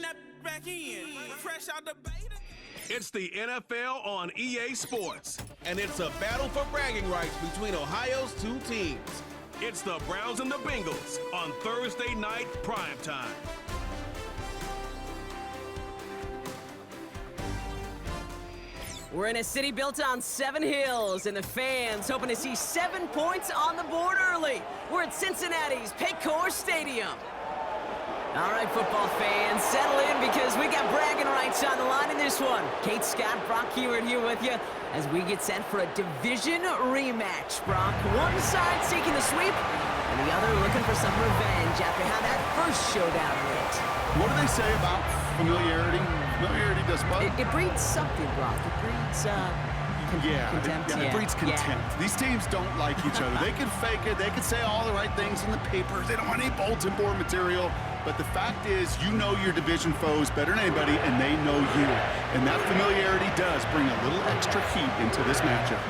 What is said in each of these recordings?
that back in. Fresh out the beta. It's the NFL on EA Sports, and it's a battle for bragging rights between Ohio's two teams. It's the Browns and the Bengals on Thursday night primetime. We're in a city built on 7 hills, and the fans hoping to see 7 points on the board early. We're at Cincinnati's Paycor Stadium. All right, football fans, settle in because we got bragging rights on the line in this one. Kate Scott, Brock Hewitt here with you as we get set for a division rematch. Brock, one side seeking the sweep, and the other looking for some revenge after how that first showdown went. What do they say about familiarity? Familiarity does what? It breeds something, Brock. It breeds, contempt. It breeds contempt. These teams don't like each other. They can fake it. They can say all the right things in the papers. They don't want any bulletin board material. But the fact is, you know your division foes better than anybody, and they know you. And that familiarity does bring a little extra heat into this matchup.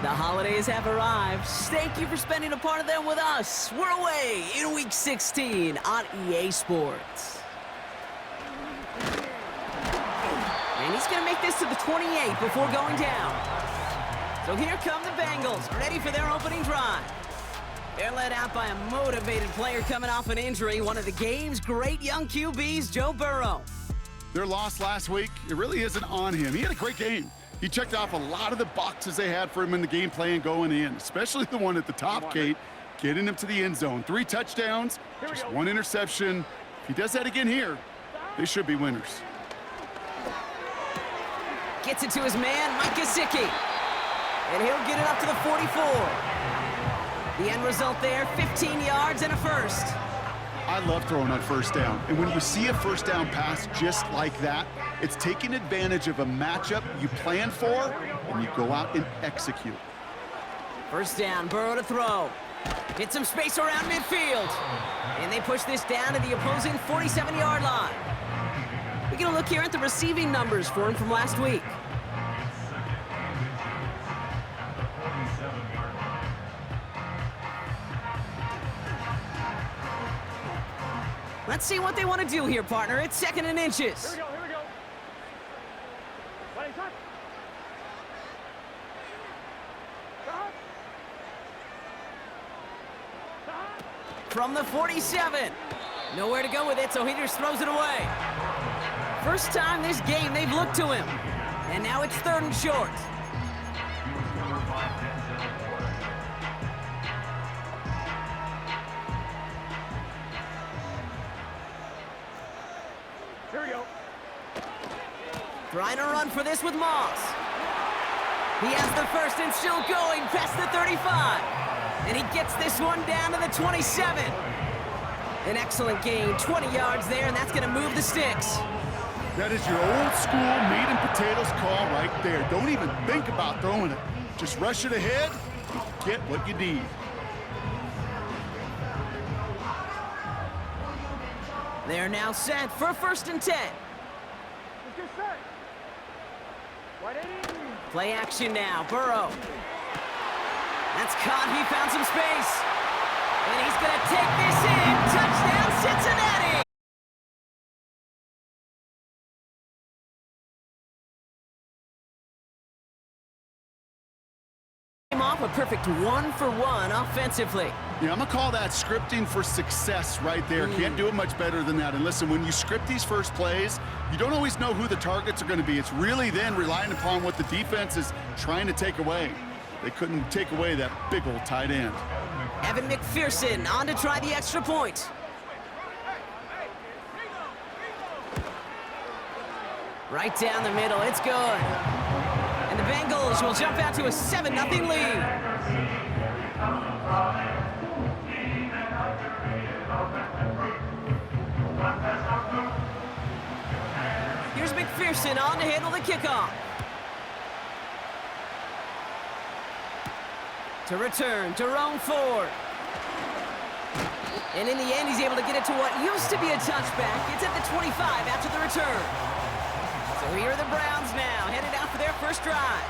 The holidays have arrived. Thank you for spending a part of them with us. We're away in Week 16 on EA Sports. And he's going to make this to the 28 before going down. So here come the Bengals, ready for their opening drive. They're led out by a motivated player coming off an injury, one of the game's great young QBs, Joe Burrow. Their loss last week, it really isn't on him. He had a great game. He checked off a lot of the boxes they had for him in the game plan going in, especially the one at the top, Kate, getting him to the end zone. 3 touchdowns, just 1 interception. If he does that again here, they should be winners. Gets it to his man, Mike Gesicki. And he'll get it up to the 44. The end result there, 15 yards and a first. I love throwing on first down. And when you see a first down pass just like that, it's taking advantage of a matchup you plan for, and you go out and execute. First down, Burrow to throw. Hit some space around midfield. And they push this down to the opposing 47-yard line. We're going to look here at the receiving numbers for him from last week. Let's see what they want to do here, partner. It's 2nd and inches. Here we go. Running time. From the 47. Nowhere to go with it, so he just throws it away. First time this game they've looked to him. And now it's 3rd and short. Here we go. Trying to run for this with Moss. He has the first and still going past the 35. And he gets this one down to the 27. An excellent gain, 20 yards there, and that's going to move the sticks. That is your old school meat and potatoes call right there. Don't even think about throwing it. Just rush it ahead and get what you need. They're now set for 1st and 10. Let's get set. 180. Play action now, Burrow. That's caught, he found some space. And he's gonna take this in, touchdown Cincinnati! Came off a perfect 1-for-1 offensively. Yeah, I'm going to call that scripting for success right there. Can't do it much better than that. And listen, when you script these first plays, you don't always know who the targets are going to be. It's really then relying upon what the defense is trying to take away. They couldn't take away that big old tight end. Evan McPherson on to try the extra point. Right down the middle, it's good. And the Bengals will jump out to a 7-0 lead. Here's McPherson on to handle the kickoff. To return, Jerome Ford. And in the end, he's able to get it to what used to be a touchback. It's at the 25 after the return. So here are the Browns now, headed out for their first drive.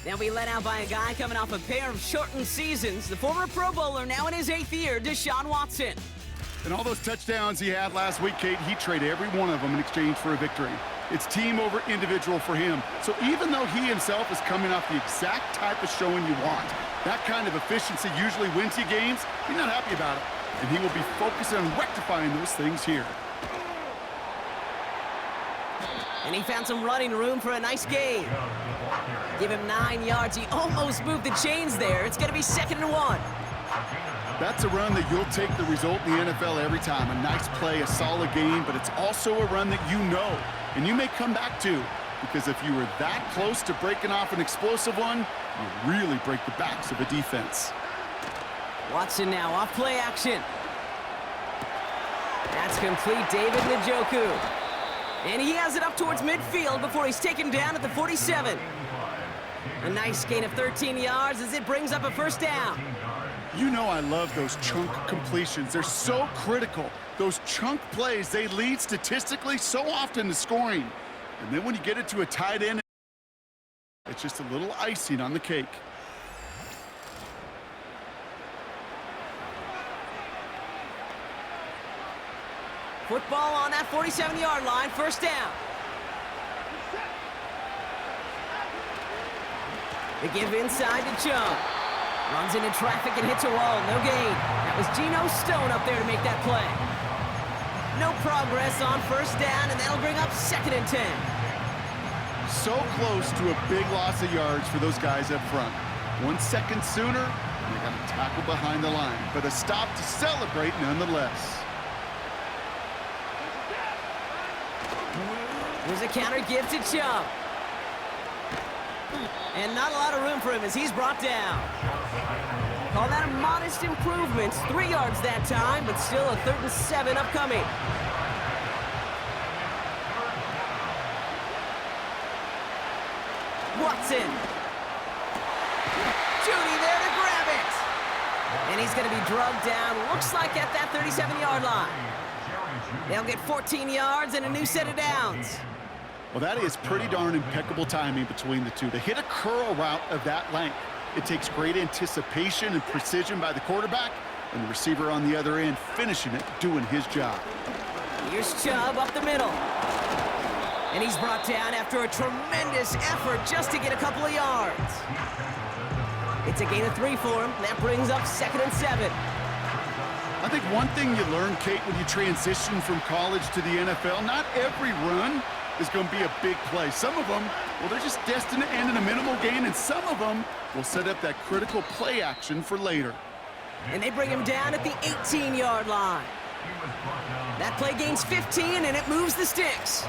They'll be led out by a guy coming off a pair of shortened seasons. The former Pro Bowler, now in his 8th year, Deshaun Watson. And all those touchdowns he had last week, Kate, he traded every one of them in exchange for a victory. It's team over individual for him. So even though he himself is coming off the exact type of showing you want, that kind of efficiency usually wins you games, he's not happy about it. And he will be focused on rectifying those things here. And he found some running room for a nice gain. Give him 9 yards. He almost moved the chains there. It's going to be 2nd and 1. That's a run that you'll take the result in the NFL every time. A nice play, a solid game, but it's also a run that you know and you may come back to, because if you were that close to breaking off an explosive one, you really break the backs of a defense. Watson now off play action. That's complete, David Njoku. And he has it up towards midfield before he's taken down at the 47. A nice gain of 13 yards as it brings up a first down. You know I love those chunk completions. They're so critical. Those chunk plays, they lead statistically so often to scoring. And then when you get it to a tight end, it's just a little icing on the cake. Football on that 47-yard line, first down. They give inside to Chubb. Runs into traffic and hits a wall, no gain. That was Geno Stone up there to make that play. No progress on first down, and that'll bring up 2nd and 10. So close to a big loss of yards for those guys up front. 1 second sooner, and they got a tackle behind the line, but a stop to celebrate nonetheless. Here's a counter give to Chubb. And not a lot of room for him as he's brought down. Call that a modest improvement. 3 yards that time, but still a 3rd and 7 upcoming. Watson. Judy there to grab it. And he's going to be drugged down, looks like at that 37-yard line. They'll get 14 yards and a new set of downs. Well, that is pretty darn impeccable timing between the two. To hit a curl route of that length, it takes great anticipation and precision by the quarterback, and the receiver on the other end finishing it, doing his job. Here's Chubb up the middle. And he's brought down after a tremendous effort just to get a couple of yards. It's a gain of 3 for him. That brings up 2nd and 7. I think one thing you learn, Kate, when you transition from college to the NFL, not every run is going to be a big play. Some of them, well, they're just destined to end in a minimal gain, and some of them will set up that critical play action for later. And they bring him down at the 18-yard line. That play gains 15, and it moves the sticks.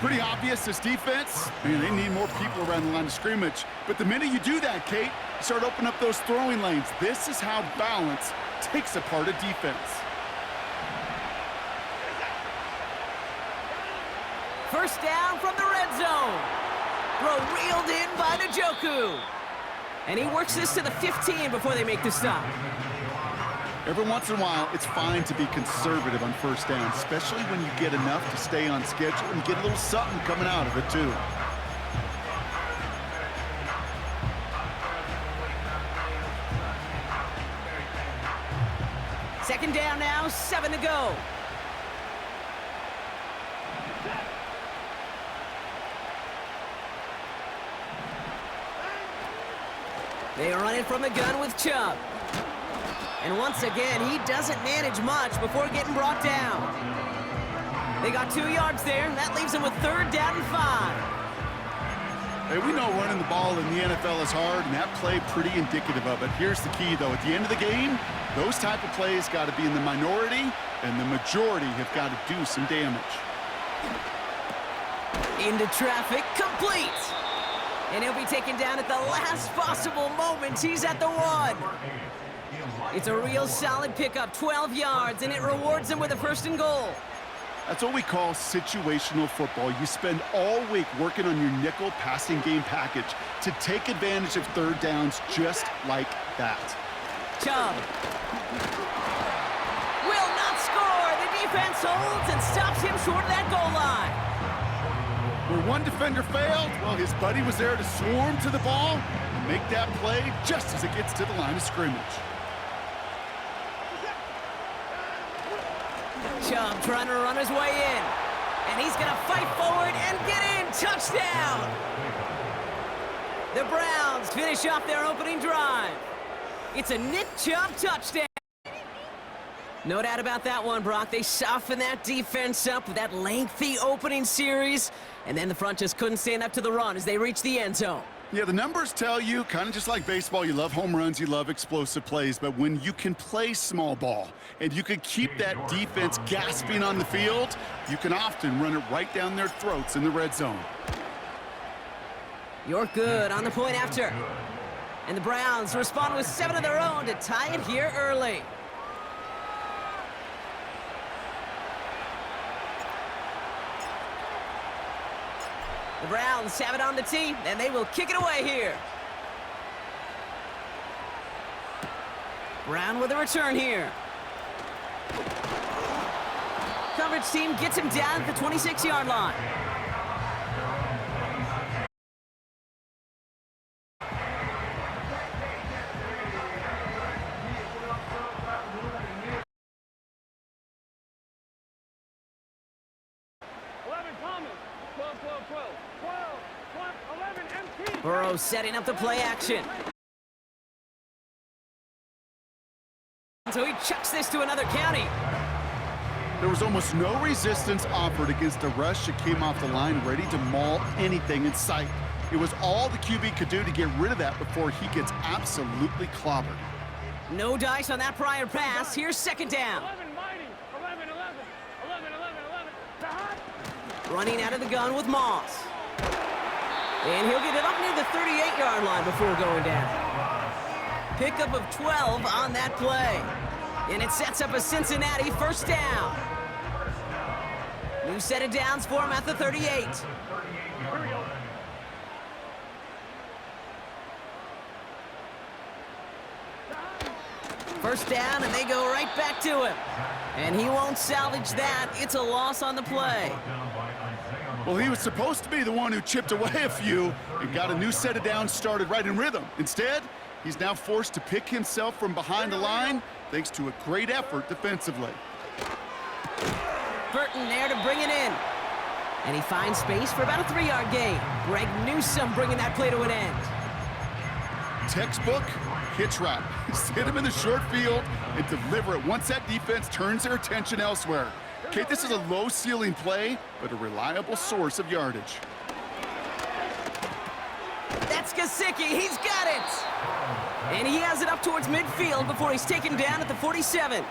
Pretty obvious, this defense, man, they need more people around the line of scrimmage. But the minute you do that, Kate, you start opening up those throwing lanes. This is how balance takes apart a defense. First down from the red zone. Throw reeled in by Njoku. And he works this to the 15 before they make the stop. Every once in a while, it's fine to be conservative on first down, especially when you get enough to stay on schedule and get a little something coming out of it, too. Second down now, 7 to go. They run it from the gun with Chubb. And once again, he doesn't manage much before getting brought down. They got 2 yards there. That leaves them with 3rd down and 5. Hey, we know running the ball in the NFL is hard, and that play pretty indicative of it. Here's the key, though. At the end of the game, those type of plays got to be in the minority, and the majority have got to do some damage. Into traffic, complete. And he'll be taken down at the last possible moment. He's at the 1. It's a real solid pickup, 12 yards, and it rewards him with a 1st and goal. That's what we call situational football. You spend all week working on your nickel passing game package to take advantage of 3rd downs just like that. Chubb will not score. The defense holds and stops him short of that goal line. Where one defender failed, well, his buddy was there to swarm to the ball and make that play just as it gets to the line of scrimmage. Chubb trying to run his way in. And he's going to fight forward and get in. Touchdown! The Browns finish off their opening drive. It's a Nick Chubb touchdown. No doubt about that one, Brock. They softened that defense up with that lengthy opening series. And then the front just couldn't stand up to the run as they reached the end zone. Yeah, the numbers tell you, kind of just like baseball, you love home runs, you love explosive plays, but when you can play small ball and you can keep that defense gasping on the field, you can often run it right down their throats in the red zone. You're good on the point after. And the Browns respond with 7 of their own to tie it here early. The Browns have it on the tee, and they will kick it away here. Brown with a return here. Coverage team gets him down at the 26-yard line. 12, 12, 12. 12, 11, empty. Burrow setting up the play action. So he chucks this to another county. There was almost no resistance offered against a rush that came off the line ready to maul anything in sight. It was all the QB could do to get rid of that before he gets absolutely clobbered. No dice on that prior pass. Here's second down. 11, mighty. 11, 11. 11, 11, 11. The hot. Running out of the gun with Moss. And he'll get it up near the 38-yard line before going down. Pickup of 12 on that play. And it sets up a Cincinnati first down. New set of downs for him at the 38. Here we go. First down, and they go right back to him. And he won't salvage that. It's a loss on the play. Well, he was supposed to be the one who chipped away a few and got a new set of downs started right in rhythm. Instead, he's now forced to pick himself from behind the line thanks to a great effort defensively. Burton there to bring it in. And he finds space for about a 3-yard gain. Greg Newsome bringing that play to an end. Textbook hitch route. Just hit him in the short field and deliver it once that defense turns their attention elsewhere. Okay, this is a low ceiling play, but a reliable source of yardage. That's Gesicki. He's got it. And he has it up towards midfield before he's taken down at the 47.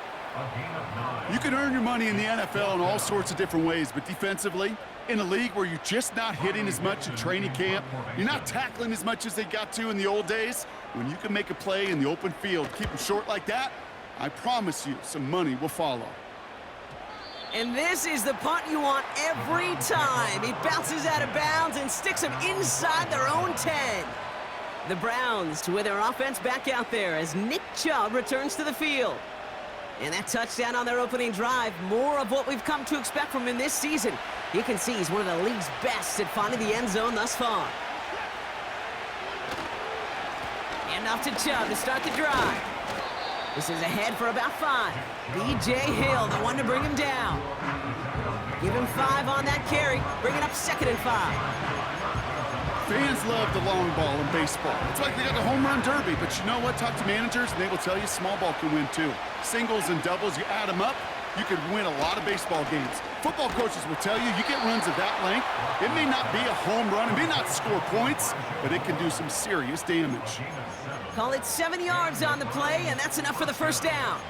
You can earn your money in the NFL in all sorts of different ways, but defensively, in a league where you're just not hitting as much in training camp, you're not tackling as much as they got to in the old days, when you can make a play in the open field, keep them short like that, I promise you some money will follow. And this is the punt you want every time. He bounces out of bounds and sticks him inside their own 10. The Browns with their offense back out there as Nick Chubb returns to the field. And that touchdown on their opening drive, more of what we've come to expect from him this season. You can see he's one of the league's best at finding the end zone thus far. And off to Chubb to start the drive. This is ahead for about 5. B.J. Hill, the one to bring him down. Give him 5 on that carry, bring it up 2nd and 5. Fans love the long ball in baseball. It's like they got the home run derby, but you know what? Talk to managers, and they will tell you small ball can win too. Singles and doubles, you add them up, you could win a lot of baseball games. Football coaches will tell you, you get runs of that length, it may not be a home run, it may not score points, but it can do some serious damage. Call it 7 yards on the play, and that's enough for the first down.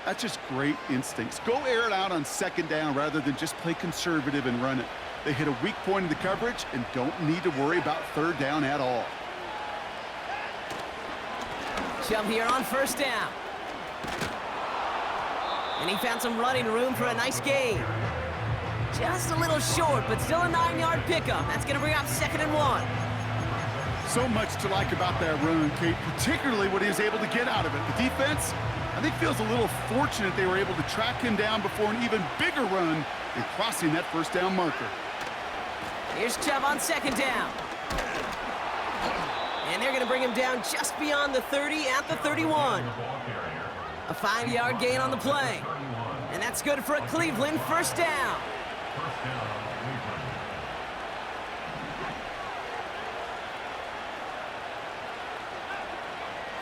That's just great instincts. Go air it out on 2nd down rather than just play conservative and run it. They hit a weak point in the coverage and don't need to worry about 3rd down at all. Chubb here on first down. And he found some running room for a nice gain. Just a little short, but still a 9-yard pickup. That's going to bring up 2nd and 1. So much to like about that run, Kate, particularly what he was able to get out of it. The defense, I think, feels a little fortunate they were able to track him down before an even bigger run and crossing that 1st down marker. Here's Chubb on 2nd down. And they're going to bring him down just beyond the 30 at the 31. A 5-yard gain on the play. And that's good for a Cleveland first down.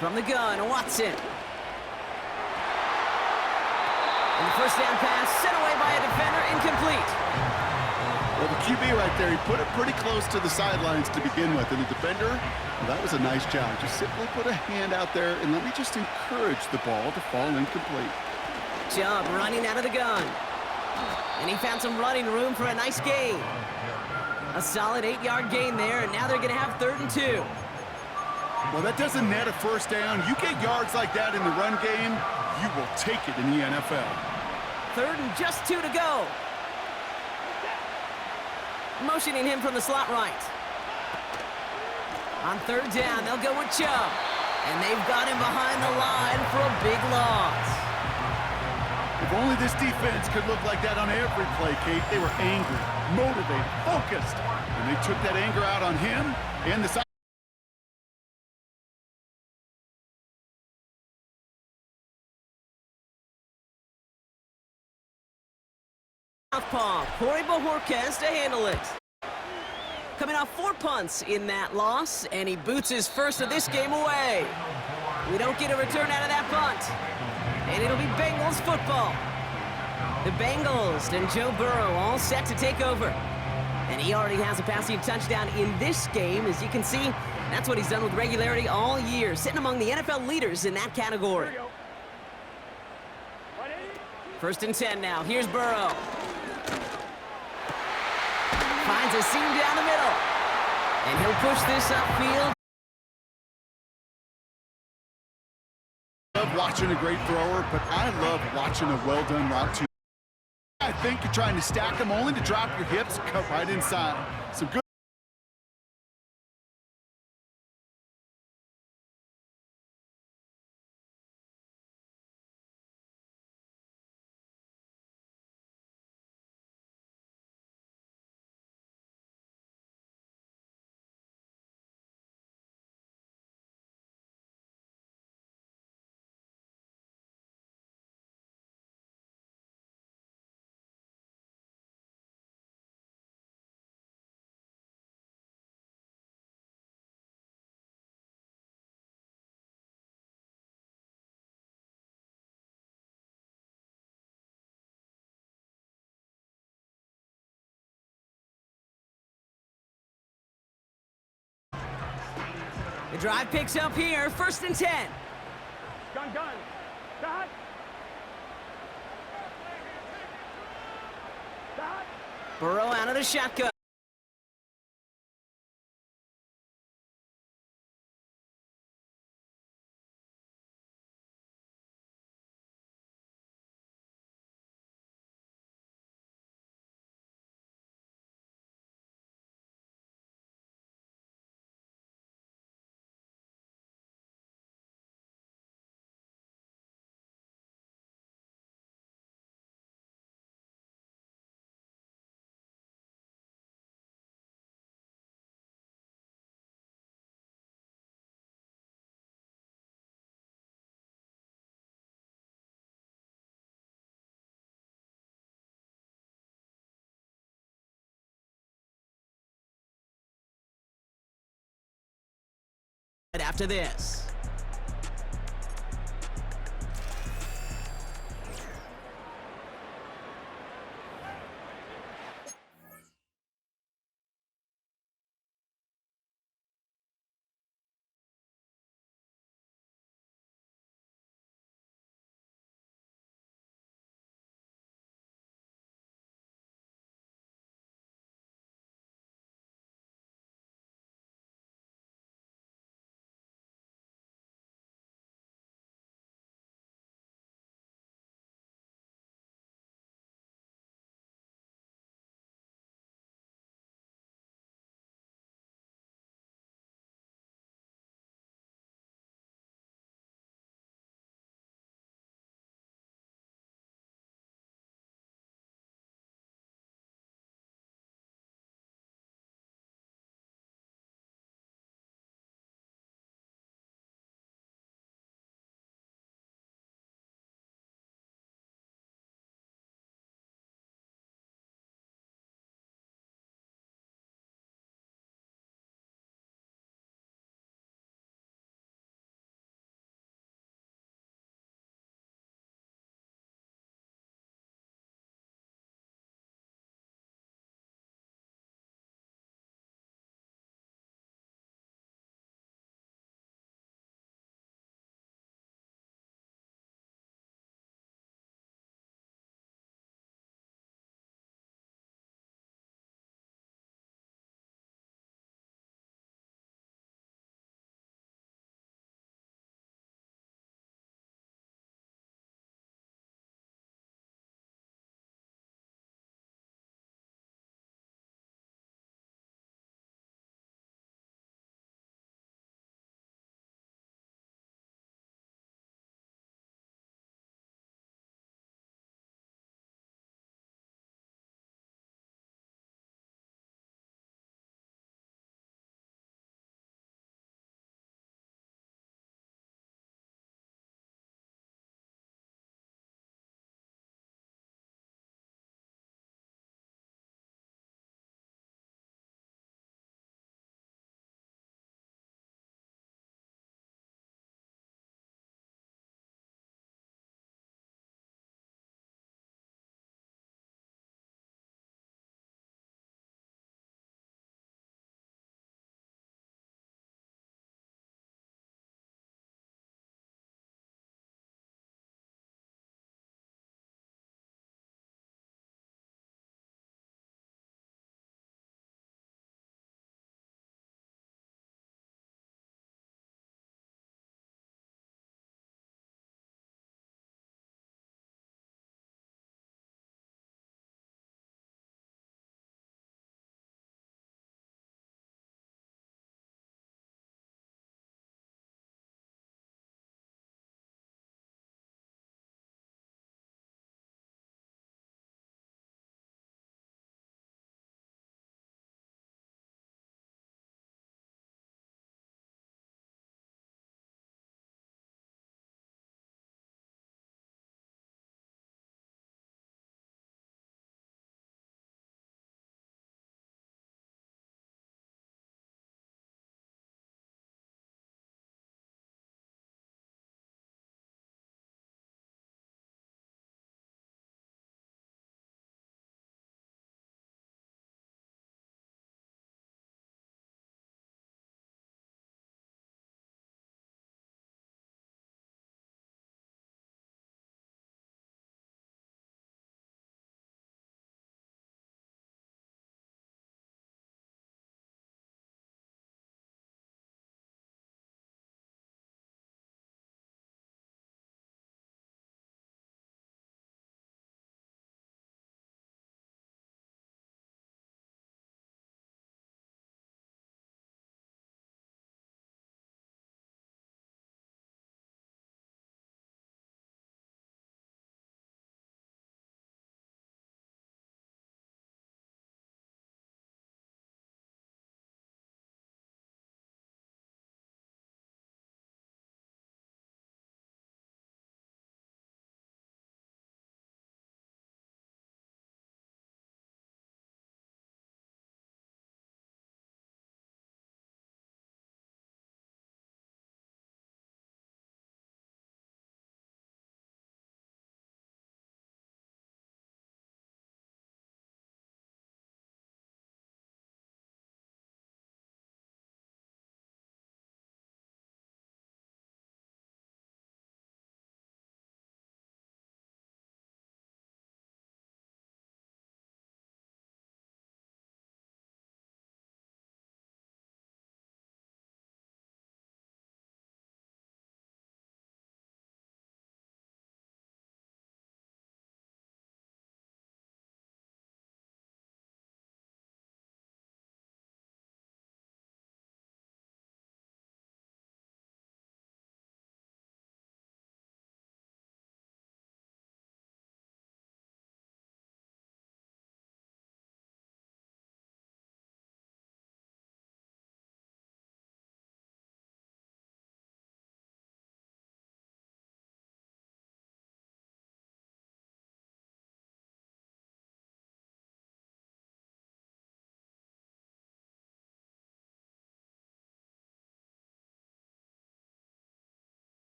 From the gun, Watson. And the first down pass sent away by a defender, incomplete. Well, the QB right there, he put it pretty close to the sidelines to begin with. And the defender, well, that was a nice job. Just simply put a hand out there and let me just encourage the ball to fall incomplete. Chubb running out of the gun. And he found some running room for a nice gain. A solid 8-yard gain there, and now they're going to have 3rd and 2. Well, that doesn't net a first down. You get yards like that in the run game, you will take it in the NFL. 3rd and just 2 to go. Motioning him from the slot right. On 3rd down, they'll go with Chubb. And they've got him behind the line for a big loss. If only this defense could look like that on every play, Kate. They were angry, motivated, focused. And they took that anger out on him and the side. Southpaw Corey Bojorquez to handle it. Coming off 4 punts in that loss, and he boots his first of this game away. We don't get a return out of that punt, and it'll be Bengals football. The Bengals and Joe Burrow all set to take over. And he already has a passing touchdown in this game. As you can see, that's what he's done with regularity all year, sitting among the NFL leaders in that category. First and 10 now. Here's Burrow. Finds a seam down the middle. And he'll push this upfield. I love watching a great thrower, but I love watching a well-done route too. I think you're trying to stack them only to drop your hips, cut right inside. Some good. The drive picks up here. First and 10. Gun. Stop. Stop. Burrow out of the shotgun. After this.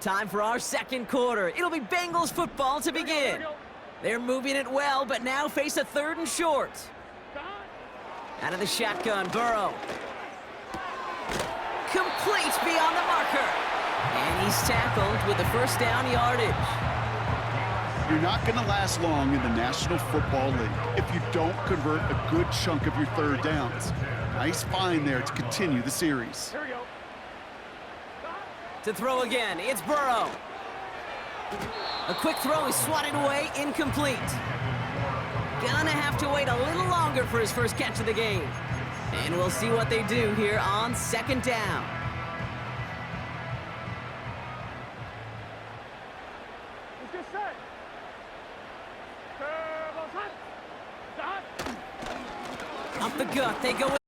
Time for our second quarter. It'll be Bengals football to begin. They're moving it well, but now face a 3rd and short. Out of the shotgun, Burrow. Complete beyond the marker. And he's tackled with the first down yardage. You're not going to last long in the National Football League if you don't convert a good chunk of your 3rd downs. Nice find there to continue the series. Here we go. To throw again, it's Burrow. A quick throw is swatted away, incomplete. Gonna have to wait a little longer for his first catch of the game. And we'll see what they do here on 2nd down. Let's get set. Turbo hot. Stop. Up the gut, they go out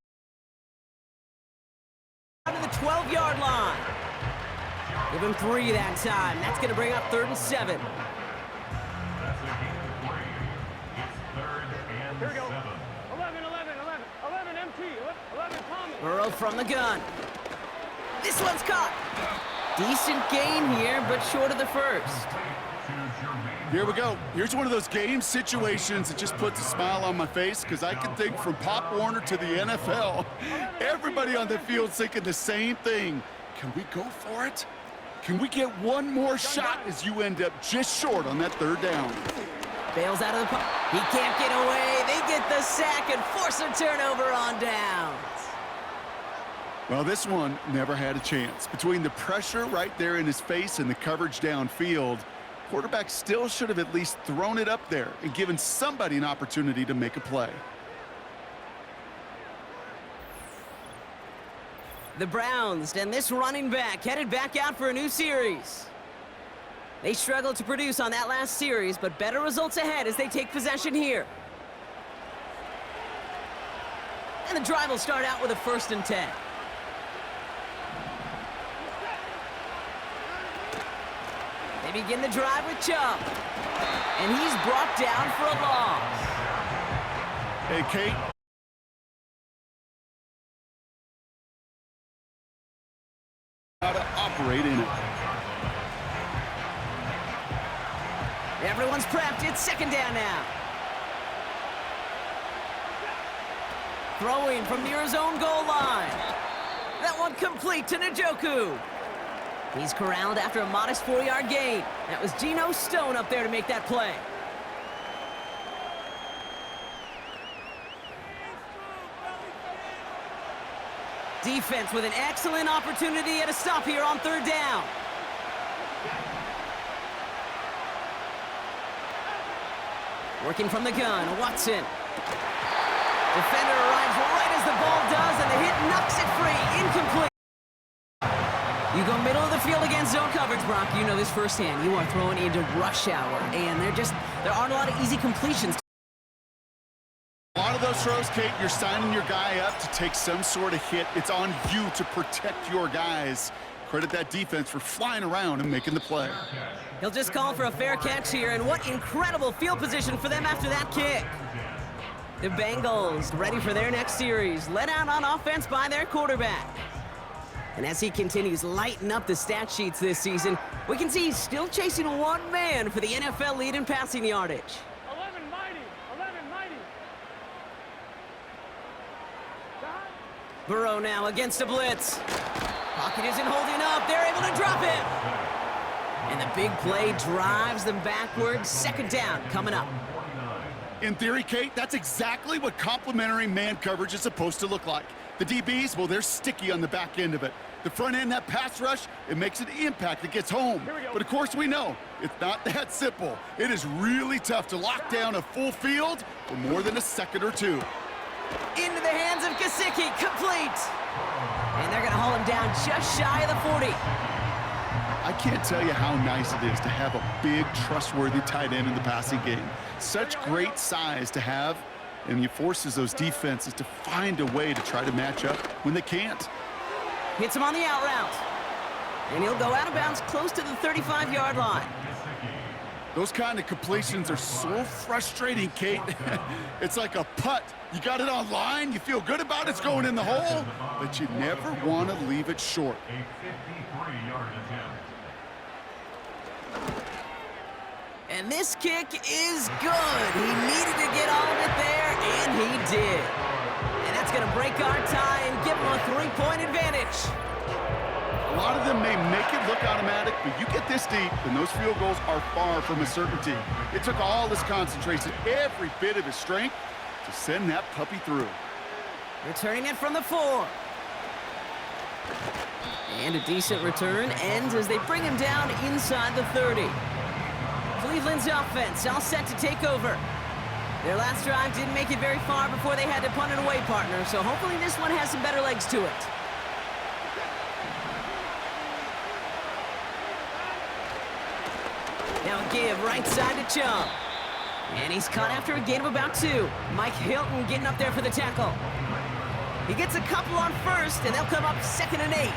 to the 12-yard line. Give him 3 that time. That's going to bring up 3rd and 7. Here we go. 11 MT. 11 Thomas. Burrow from the gun. This one's caught. Decent gain here, but short of the first. Here we go. Here's one of those game situations that just puts a smile on my face because I can think from Pop Warner to the NFL. Everybody on the field's thinking the same thing. Can we go for it? Can we get one more shot as you end up just short on that 3rd down? Bails out of the pocket. He can't get away. They get the sack and force a turnover on downs. Well, this one never had a chance. Between the pressure right there in his face and the coverage downfield, quarterback still should have at least thrown it up there and given somebody an opportunity to make a play. The Browns and this running back headed back out for a new series. They struggled to produce on that last series, but better results ahead as they take possession here. And the drive will start out with a 1st and 10. They begin the drive with Chubb. And he's brought down for a loss. Hey, Kate. How to operate in it. Everyone's prepped. It's 2nd down now. Throwing from near his own goal line. That one complete to Njoku. He's corralled after a modest 4-yard gain. That was Geno Stone up there to make that play. Defense with an excellent opportunity at a stop here on 3rd down. Working from the gun, Watson. Defender arrives right as the ball does, and the hit knocks it free. Incomplete. You go middle of the field against zone coverage, Brock. You know this firsthand. You are throwing into rush hour, and there aren't a lot of easy completions. A lot of those throws, Kate, you're signing your guy up to take some sort of hit. It's on you to protect your guys. Credit that defense for flying around and making the play. He'll just call for a fair catch here, and what incredible field position for them after that kick. The Bengals ready for their next series, led out on offense by their quarterback. And as he continues lighting up the stat sheets this season, we can see he's still chasing one man for the NFL lead in passing yardage. 11 mighty. Burrow now against a blitz. Pocket isn't holding up. They're able to drop him. And the big play drives them backwards. 2nd down coming up. In theory, Kate, that's exactly what complementary man coverage is supposed to look like. The DBs, well, they're sticky on the back end of it. The front end, that pass rush, it makes an impact that gets home. But of course we know, it's not that simple. It is really tough to lock down a full field for more than a second or two. Into the hands of Gesicki, complete. And they're gonna haul him down just shy of the 40. I can't tell you how nice it is to have a big, trustworthy tight end in the passing game. Such great size to have, and he forces those defenses to find a way to try to match up when they can't. Hits him on the out route. And he'll go out of bounds close to the 35-yard line. Those kind of completions are so frustrating, Kate. It's like a putt. You got it on line, you feel good about it's going in the hole, but you never want to leave it short. And this kick is good. He needed to get all of it there, and he did. And that's going to break our tie and give him a 3-point advantage. A lot of them may make it look automatic, but you get this deep, and those field goals are far from a certainty. It took all his concentration, every bit of his strength, to send that puppy through. Returning it from the 4. And a decent return ends as they bring him down inside the 30. Cleveland's offense all set to take over. Their last drive didn't make it very far before they had to punt it away, partner, so hopefully this one has some better legs to it. Now a give right side to Chubb. And he's caught after a gain of about 2. Mike Hilton getting up there for the tackle. He gets a couple on first, and they'll come up 2nd and 8.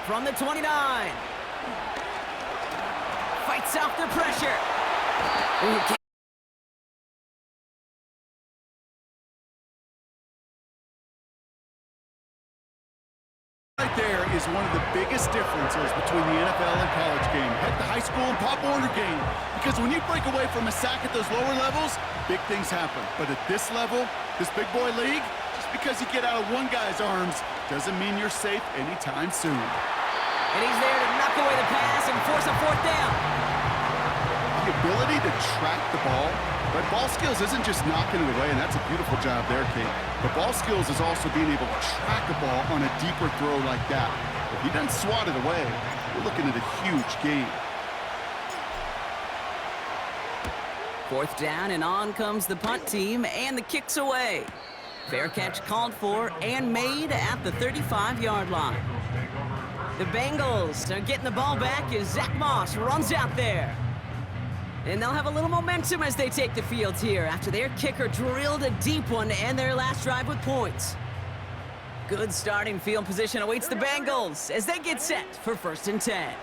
From the 29. Fights off the pressure. Ooh, Right there is one of the biggest differences between the NFL and college game. Heck, the high school and Pop Warner game. Because when you break away from a sack at those lower levels, big things happen. But at this level, this big boy league, just because you get out of one guy's arms doesn't mean you're safe anytime soon. And he's there to knock away the pass and force a 4th down. The ability to track the ball, but ball skills isn't just knocking it away, and that's a beautiful job there, Kate. But ball skills is also being able to track a ball on a deeper throw like that. If he doesn't swat it away, we're looking at a huge gain. 4th down, and on comes the punt team, and the kick's away. Fair catch called for and made at the 35-yard line. The Bengals are getting the ball back as Zach Moss runs out there. And they'll have a little momentum as they take the field here after their kicker drilled a deep one to end their last drive with points. Good starting field position awaits the Bengals as they get set for 1st and 10.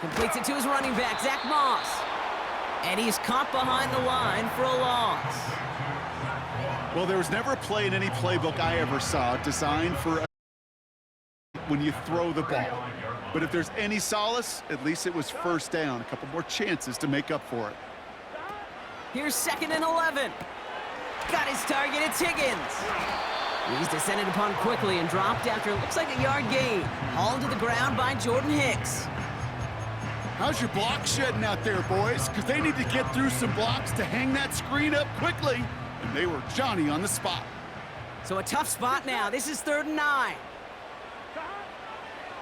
Completes it to his running back, Zach Moss. And he's caught behind the line for a loss. Well, there was never a play in any playbook I ever saw designed for when you throw the ball. But if there's any solace, at least it was 1st down. A couple more chances to make up for it. Here's 2nd and 11. Got his target, it's Higgins. He's descended upon quickly and dropped after it looks like a yard gain. Hauled to the ground by Jordan Hicks. How's your block shedding out there, boys? Because they need to get through some blocks to hang that screen up quickly. And they were Johnny on the spot. So a tough spot now. This is 3rd and 9.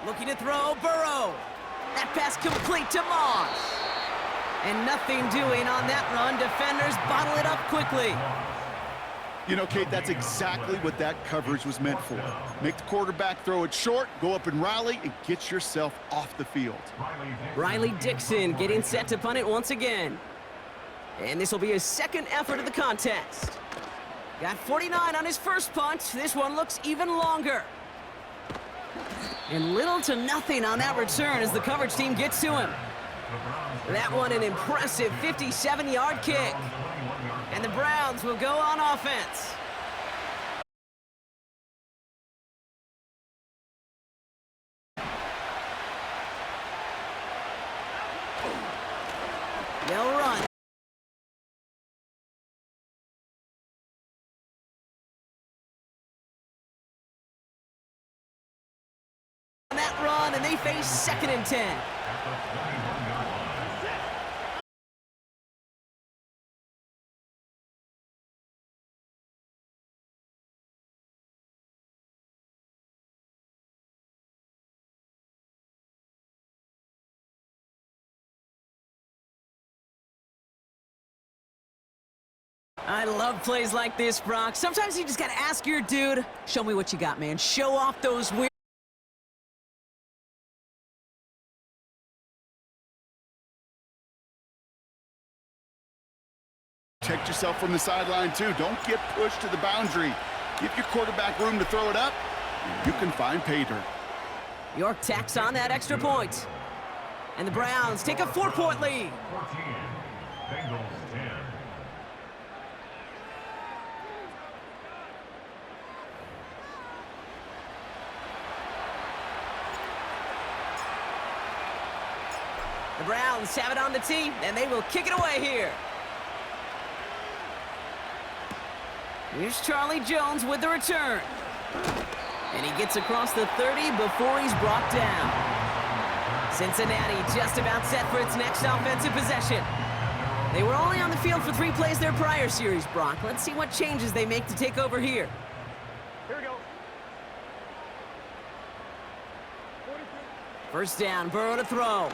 Looking to throw, Burrow. That pass complete to Moss. And nothing doing on that run. Defenders bottle it up quickly. You know, Kate, that's exactly what that coverage was meant for. Make the quarterback throw it short, go up and rally, and get yourself off the field. Riley Dixon getting set to punt it once again. And this will be his 2nd effort of the contest. Got 49 on his first punt. This one looks even longer. And little to nothing on that return as the coverage team gets to him. That one an impressive 57-yard kick. And the Browns will go on offense. They'll run. That run, and they face 2nd and 10. I love plays like this, Brock. Sometimes you just gotta ask your dude, show me what you got, man. Show off those weird. Protect yourself from the sideline, too. Don't get pushed to the boundary. Give your quarterback room to throw it up, and you can find pay dirt. York tacks on that extra point. And the Browns take a 4-point lead. 14, Bengals 10. The Browns have it on the tee, and they will kick it away here. Here's Charlie Jones with the return. And he gets across the 30 before he's brought down. Cincinnati just about set for its next offensive possession. They were only on the field for 3 plays their prior series, Brock. Let's see what changes they make to take over here. Here we go. First down, Burrow to throw.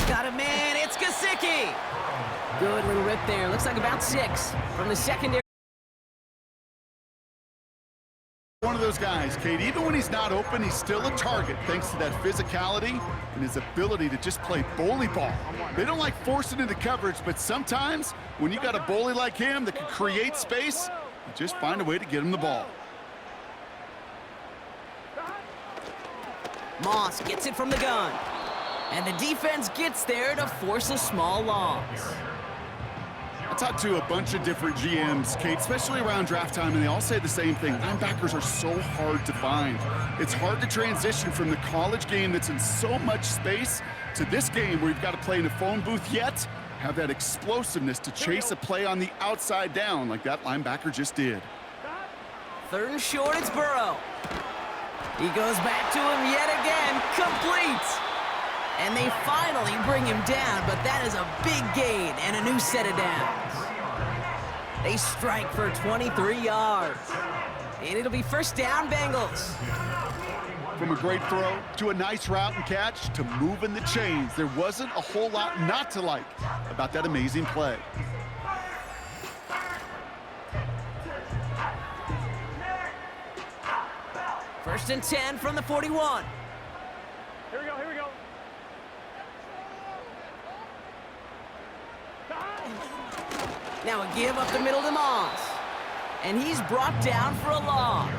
Got a man, it's Gesicki. Good little rip there. Looks like about 6 from the secondary. One of those guys, Kate, even when he's not open, he's still a target thanks to that physicality and his ability to just play bully ball. They don't like forcing into coverage, but sometimes when you got a bully like him that can create space, you just find a way to get him the ball. Moss gets it from the gun. And the defense gets there to force a small loss. I talked to a bunch of different GMs, Kate, especially around draft time, and they all say the same thing. Linebackers are so hard to find. It's hard to transition from the college game that's in so much space to this game where you've got to play in a phone booth, yet have that explosiveness to chase a play on the outside down like that linebacker just did. 3rd and short, it's Burrow. He goes back to him yet again, complete. And they finally bring him down, but that is a big gain and a new set of downs. They strike for 23 yards. And it'll be first down, Bengals. From a great throw to a nice route and catch to moving the chains, there wasn't a whole lot not to like about that amazing play. First and 10 from the 41. Here we go, here we go. Now a give up the middle to Moss. And he's brought down for a loss.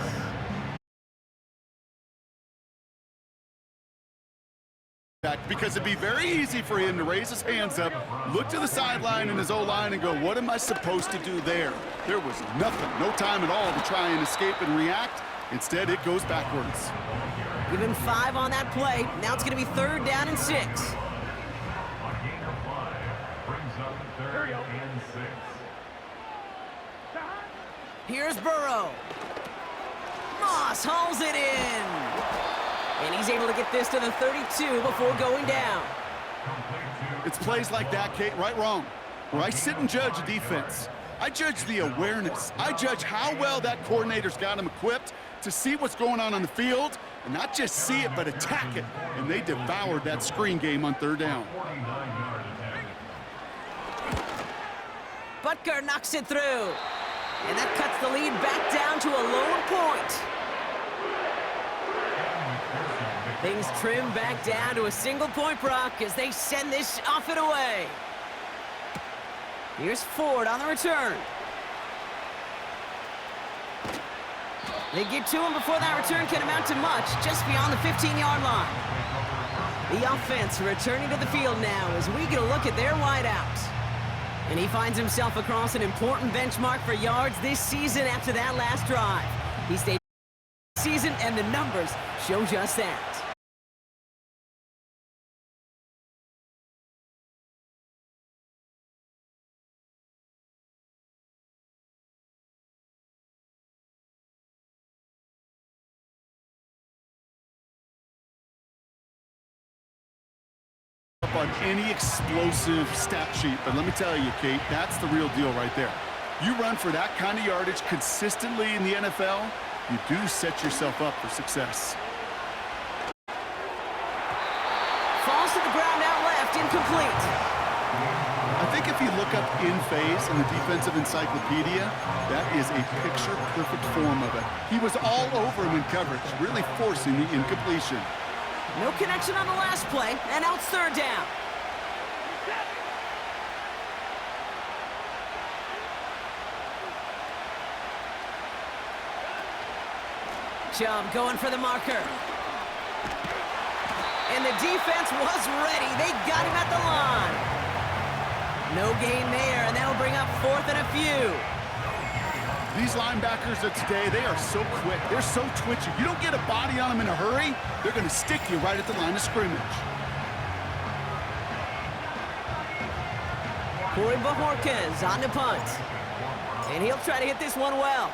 Because it'd be very easy for him to raise his hands up, look to the sideline in his O-line and go, what am I supposed to do there? There was nothing, no time at all to try and escape and react. Instead, it goes backwards. Give him 5 on that play. Now it's going to be 3rd down and 6. A gain of 5 brings up 3rd and 6. Here's Burrow. Moss hauls it in. And he's able to get this to the 32 before going down. It's plays like that, Kate, right, wrong, where I sit and judge a defense. I judge the awareness. I judge how well that coordinator's got him equipped to see what's going on the field, and not just see it, but attack it. And they devoured that screen game on 3rd down. Butker knocks it through. And that cuts the lead back down to a lone point. Things trim back down to a single point, Brock, as they send this off and away. Here's Ford on the return. They get to him before that return can amount to much, just beyond the 15-yard line. The offense returning to the field now as we get a look at their wideouts. And he finds himself across an important benchmark for yards this season after that last drive. He stayed season, and the numbers show just that. On any explosive stat sheet, but let me tell you, Kate, that's the real deal right there. You run for that kind of yardage consistently in the NFL, you do set yourself up for success. Falls to the ground out left, incomplete. I think if you look up in phase in the defensive encyclopedia, that is a picture-perfect form of it. He was all over him in coverage, really forcing the incompletion. No connection on the last play, and now it's 3rd down. Chubb going for the marker. And the defense was ready. They got him at the line. No gain there, and that'll bring up 4th and a few. These linebackers of today, they are so quick. They're so twitchy. You don't get a body on them in a hurry, they're going to stick you right at the line of scrimmage. Corey Bajorquez on the punt. And he'll try to hit this one well.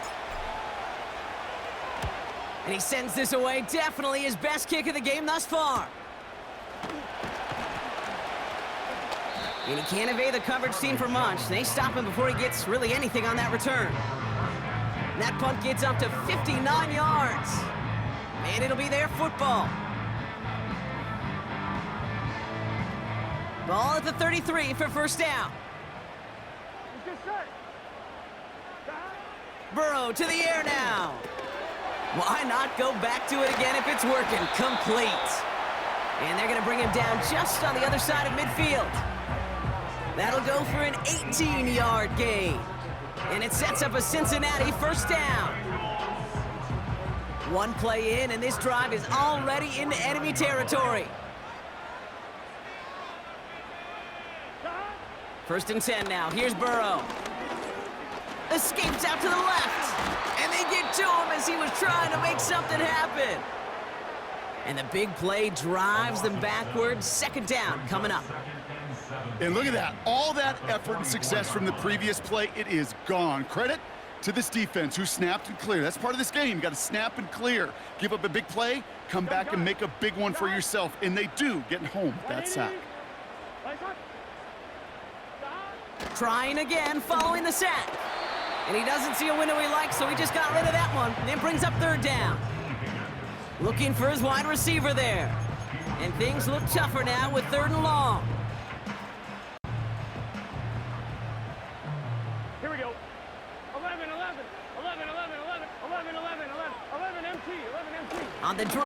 And he sends this away. Definitely his best kick of the game thus far. And he can't evade the coverage team for much. They stop him before he gets really anything on that return. And that punt gets up to 59 yards. And it'll be their football. Ball at the 33 for first down. Burrow to the air now. Why not go back to it again if it's working? Complete. And they're going to bring him down just on the other side of midfield. That'll go for an 18-yard gain. And it sets up a Cincinnati first down. One play in, and this drive is already into enemy territory. First and 10 now. Here's Burrow. Escapes out to the left. And they get to him as he was trying to make something happen. And the big play drives them backwards. Second down coming up. And look at that. All that effort and success from the previous play, it is gone. Credit to this defense who snapped and cleared. That's part of this game. You got to snap and clear. Give up a big play, come back and make a big one for yourself. And they do, getting home with that sack. Trying again, following the sack. And he doesn't see a window he likes, so he just got rid of that one. And then brings up third down. Looking for his wide receiver there. And things look tougher now with third and long. Here we go. 11, 11, 11, 11, 11, 11, 11, 11, 11 MT, 11 MT. On the draw.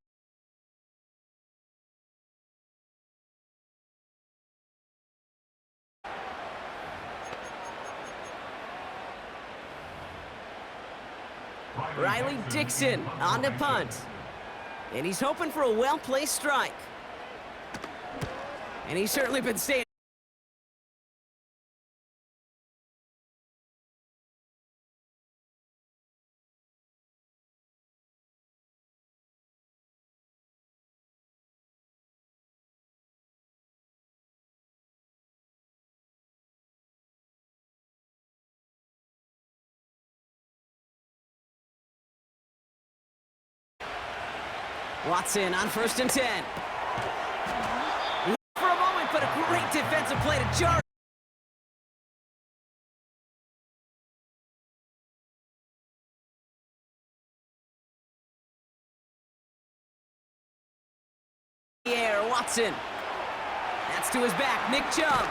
Riley Dixon on the punt. And he's hoping for a well-placed strike. And he's certainly been staying. Watson on first and 10. For a moment, but a great defensive play to jar. Watson. That's to his back, Nick Chubb.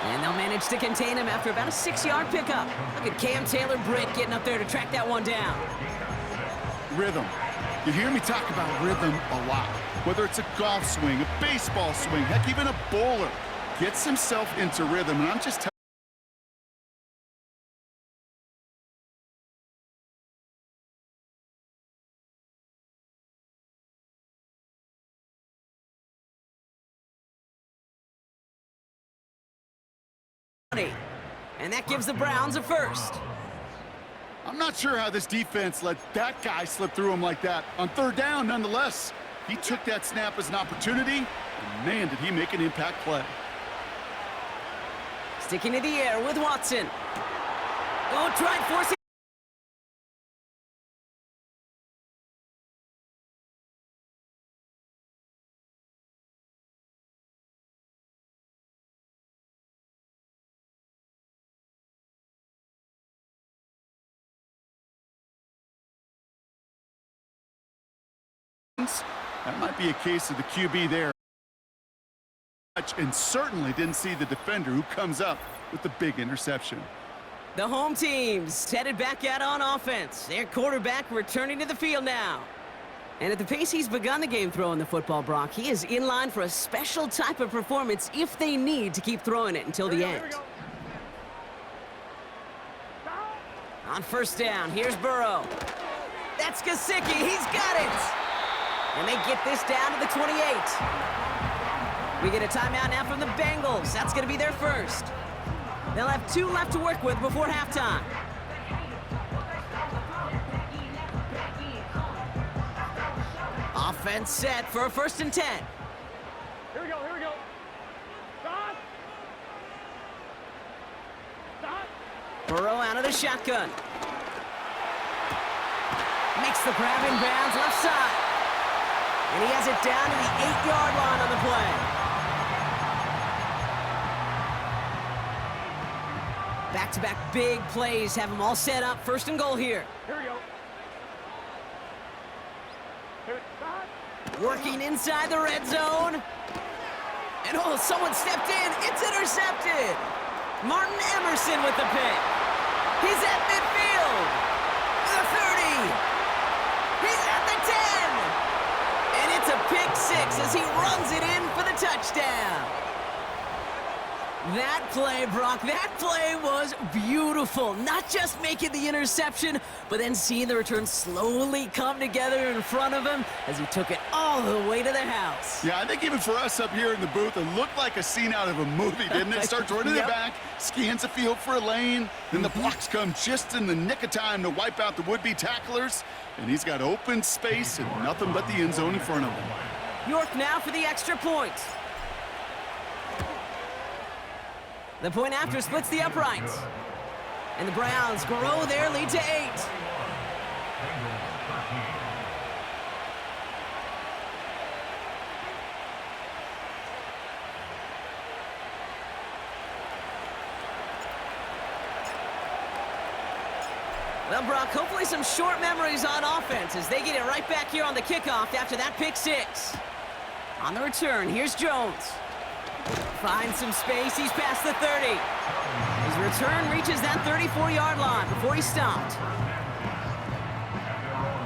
And they'll manage to contain him after about a 6-yard pickup. Look at Cam Taylor-Britt getting up there to track that one down. Rhythm. You hear me talk about rhythm a lot. Whether it's a golf swing, a baseball swing, heck, even a bowler gets himself into rhythm. And I'm just telling you. And that gives the Browns a first. I'm not sure how this defense let that guy slip through him like that. On third down, nonetheless, he took that snap as an opportunity, and man, did he make an impact play. Sticking to the air with Watson. Oh, try and force it. That might be a case of the QB there. And certainly didn't see the defender who comes up with the big interception. The home team's headed back out on offense. Their quarterback returning to the field now. And at the pace he's begun the game throwing the football, Brock, he is in line for a special type of performance if they need to keep throwing it until the end. On first down, here's Burrow. That's Gesicki. He's got it. And they get this down to the 28. We get a timeout now from the Bengals. That's going to be their first. They'll have 2 left to work with before halftime. Offense set for a first and 10. Here we go, here we go. Stop. shotgun. Makes the grab in bounds left side. And he has it down to the 8-yard line on the play. Back-to-back big plays have them all set up. First and goal here. Here we go. Here, stop. Working inside the red zone. And oh, someone stepped in. It's intercepted. Martin Emerson with the pick. He's at midfield. The 30. He's at the 10. And it's a pick six as he runs it in for the touchdown. That play, Brock, that play was beautiful. Not just making the interception, but then seeing the return slowly come together in front of him as he took it all the way to the house. Yeah, I think even for us up here in the booth, it looked like a scene out of a movie, didn't it? Starts running Yep. it back, scans the field for a lane, then the blocks come just in the nick of time to wipe out the would-be tacklers, and he's got open space and nothing but the end zone in front of him. York now for the extra point. The point after splits the uprights. And the Browns grow their lead to 8. Well, Brock, hopefully some short memories on offense as they get it right back here on the kickoff after that pick six. On the return, here's Jones. Finds some space, he's past the 30. His return reaches that 34-yard line before he's stopped.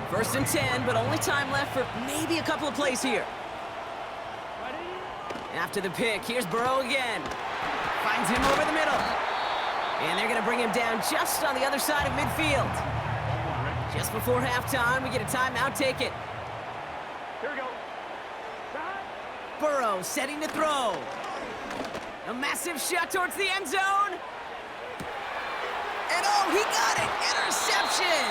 First and 10, but only time left for maybe a couple of plays here. After the pick, here's Burrow again. Finds him over the middle. And they're going to bring him down just on the other side of midfield. Just before halftime, we get a timeout, take it. Here we go. Stop. Burrow setting to throw. A massive shot towards the end zone. And oh, he got it! Interception!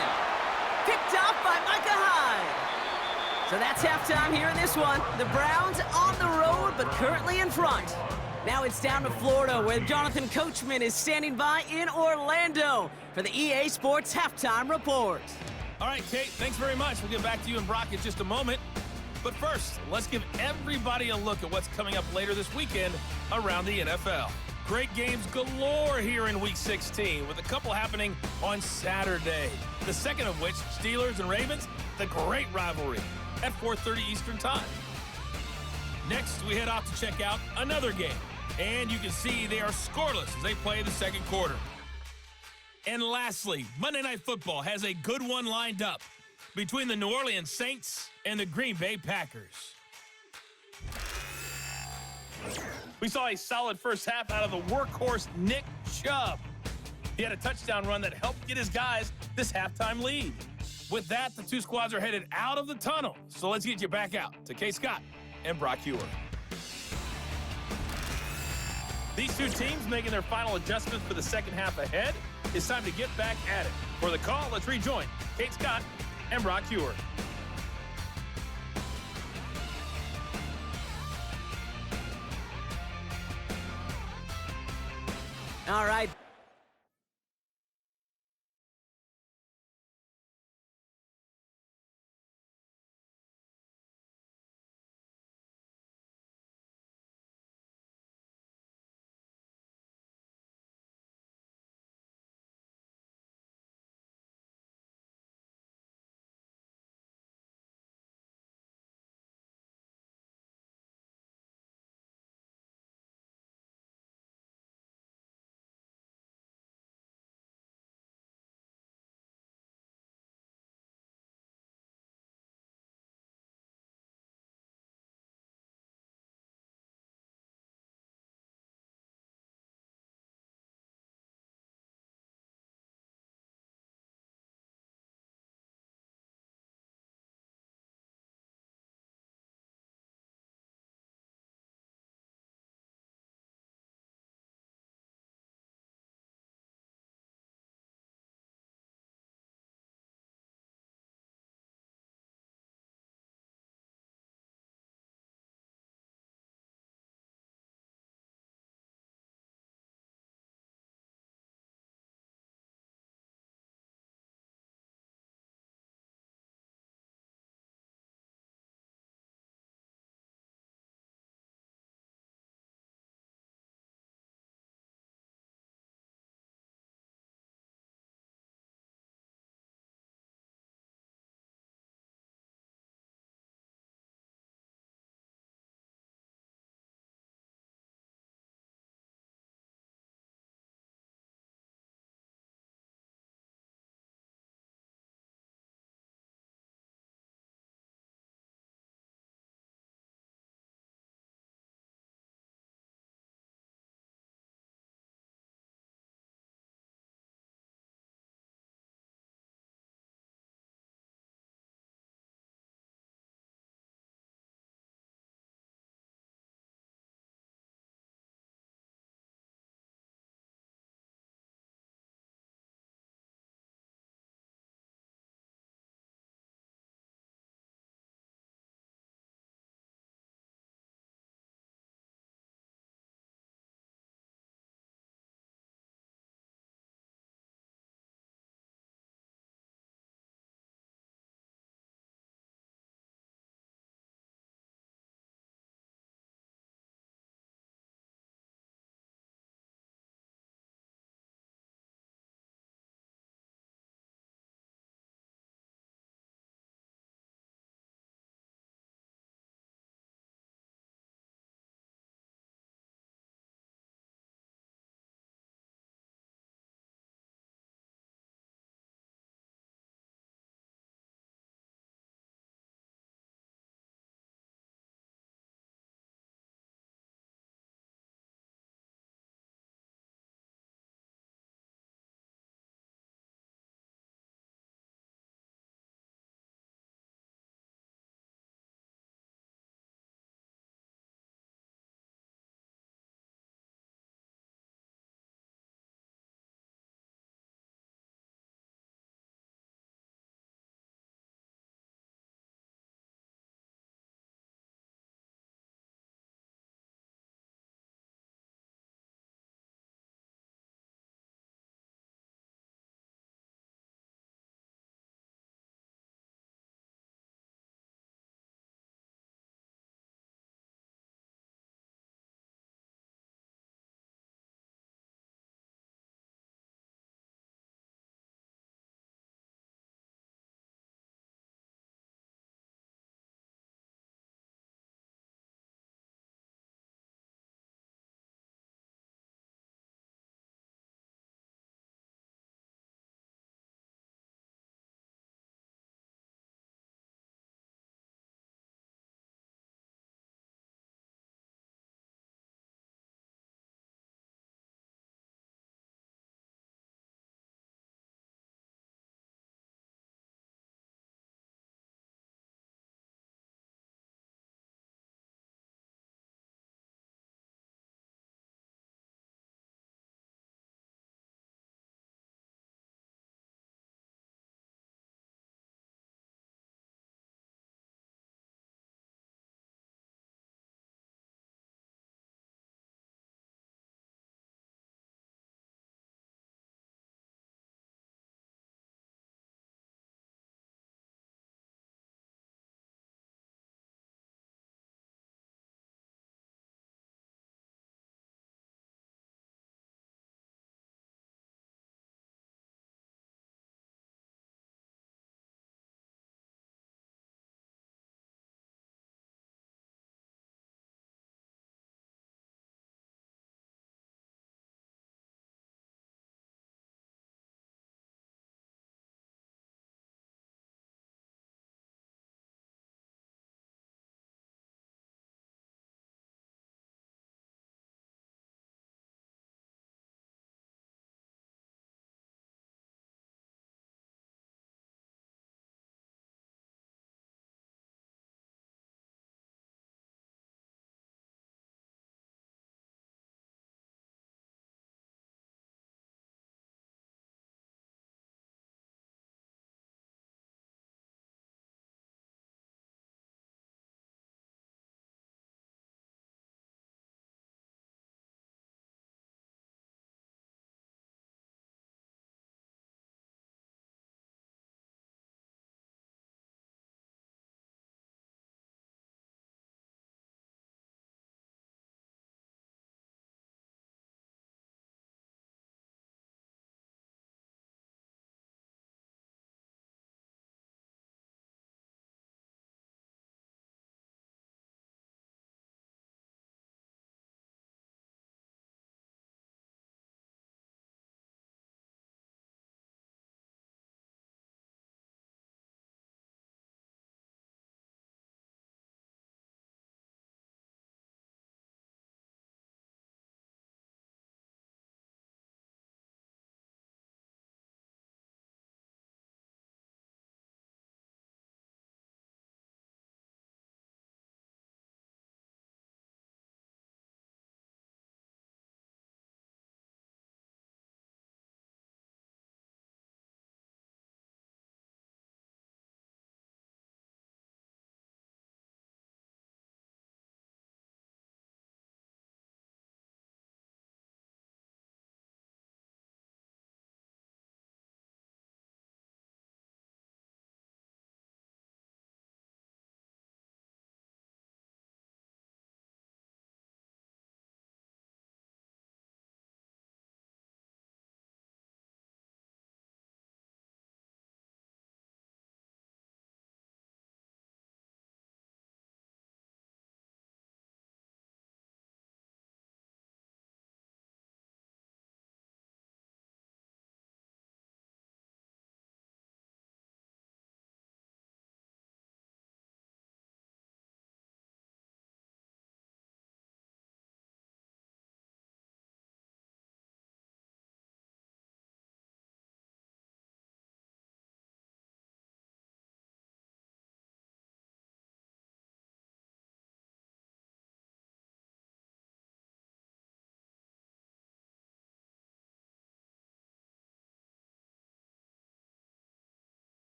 Picked off by Micah Hyde. So that's halftime here in this one. The Browns on the road, but currently in front. Now it's down to Florida, where Jonathan Coachman is standing by in Orlando for the EA Sports Halftime Report. All right, Kate, thanks very much. We'll get back to you and Brock in just a moment. But first, let's give everybody a look at what's coming up later this weekend around the NFL. Great games galore here in Week 16, with a couple happening on Saturday. The second of which, Steelers and Ravens, the great rivalry at 4:30 Eastern Time. Next, we head off to check out another game. And you can see they are scoreless as they play the second quarter. And lastly, Monday Night Football has a good one lined up between the New Orleans Saints and the Green Bay Packers. We saw a solid first half out of the workhorse Nick Chubb. He had a touchdown run that helped get his guys this halftime lead. With that, the two squads are headed out of the tunnel. So let's get you back out to Kay Scott and Brock Hewer. These two teams making their final adjustments for the second half ahead. It's time to get back at it. For the call, let's rejoin Kate Scott and Brock Hewer. All right.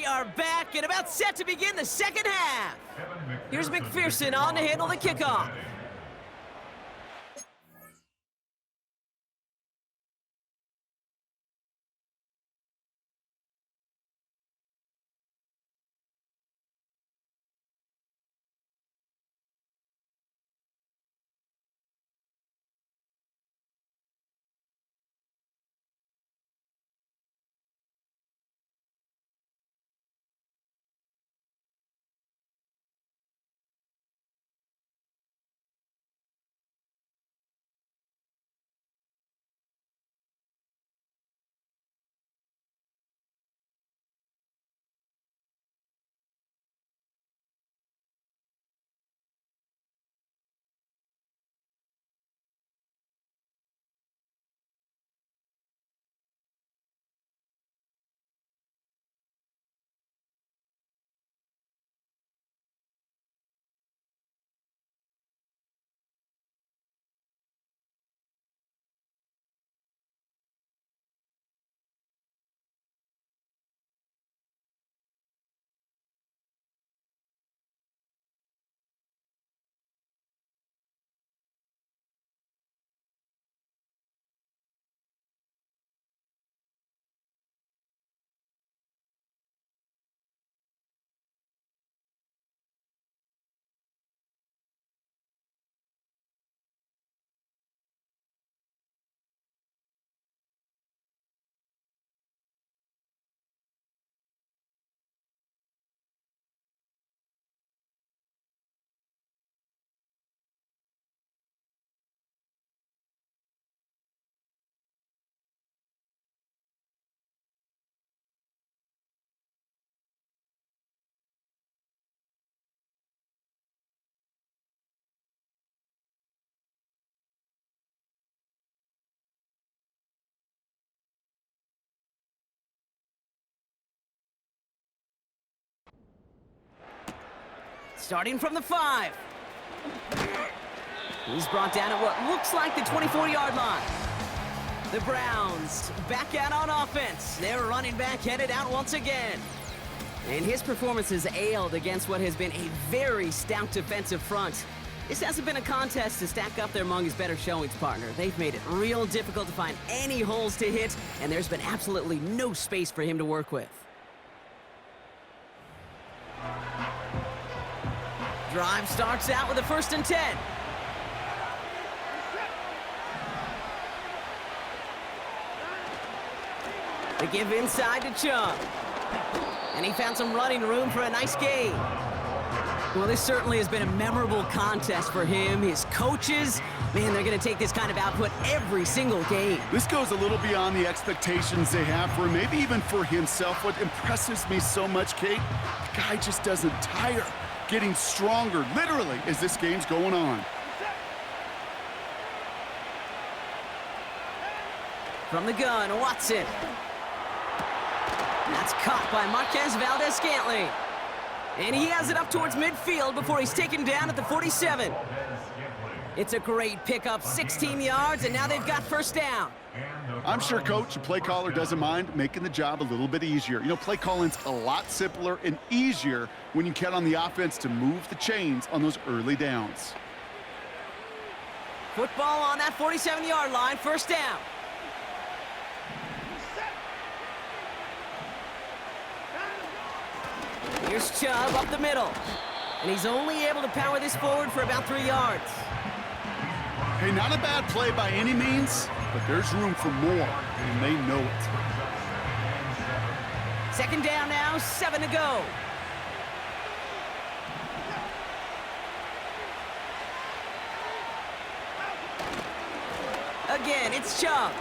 are back and about set to begin the second half. Here's McPherson on to handle the kickoff. Starting from the 5. He's brought down at what looks like the 24-yard line. The Browns back out on offense. Their running back headed out once again. And his performance has ailed against what has been a very stout defensive front. This hasn't been a contest to stack up there among his better showings, partner. They've made it real difficult to find any holes to hit, and there's been absolutely no space for him to work with. Drive starts out with a 1st and 10. They give inside to Chubb. And he found some running room for a nice gain. Well, this certainly has been a memorable contest for him. His coaches, man, they're going to take this kind of output every single game. This goes a little beyond the expectations they have for him, maybe even for himself. What impresses me so much, Kate, the guy just doesn't tire. Getting stronger, literally, as this game's going on. From the gun, Watson. That's caught by Marquez Valdez-Scantling. And he has it up towards midfield before he's taken down at the 47. It's a great pickup, 16 yards, and now they've got 1st down. I'm sure coach and play caller doesn't mind making the job a little bit easier. You know, play calling's a lot simpler and easier when you count on the offense to move the chains on those early downs. Football on that 47-yard line, 1st down. Here's Chubb up the middle. And he's only able to power this forward for about 3 yards. Hey, not a bad play by any means, but there's room for more, and they know it. 2nd down now, 7 to go. Again, it's Chubb.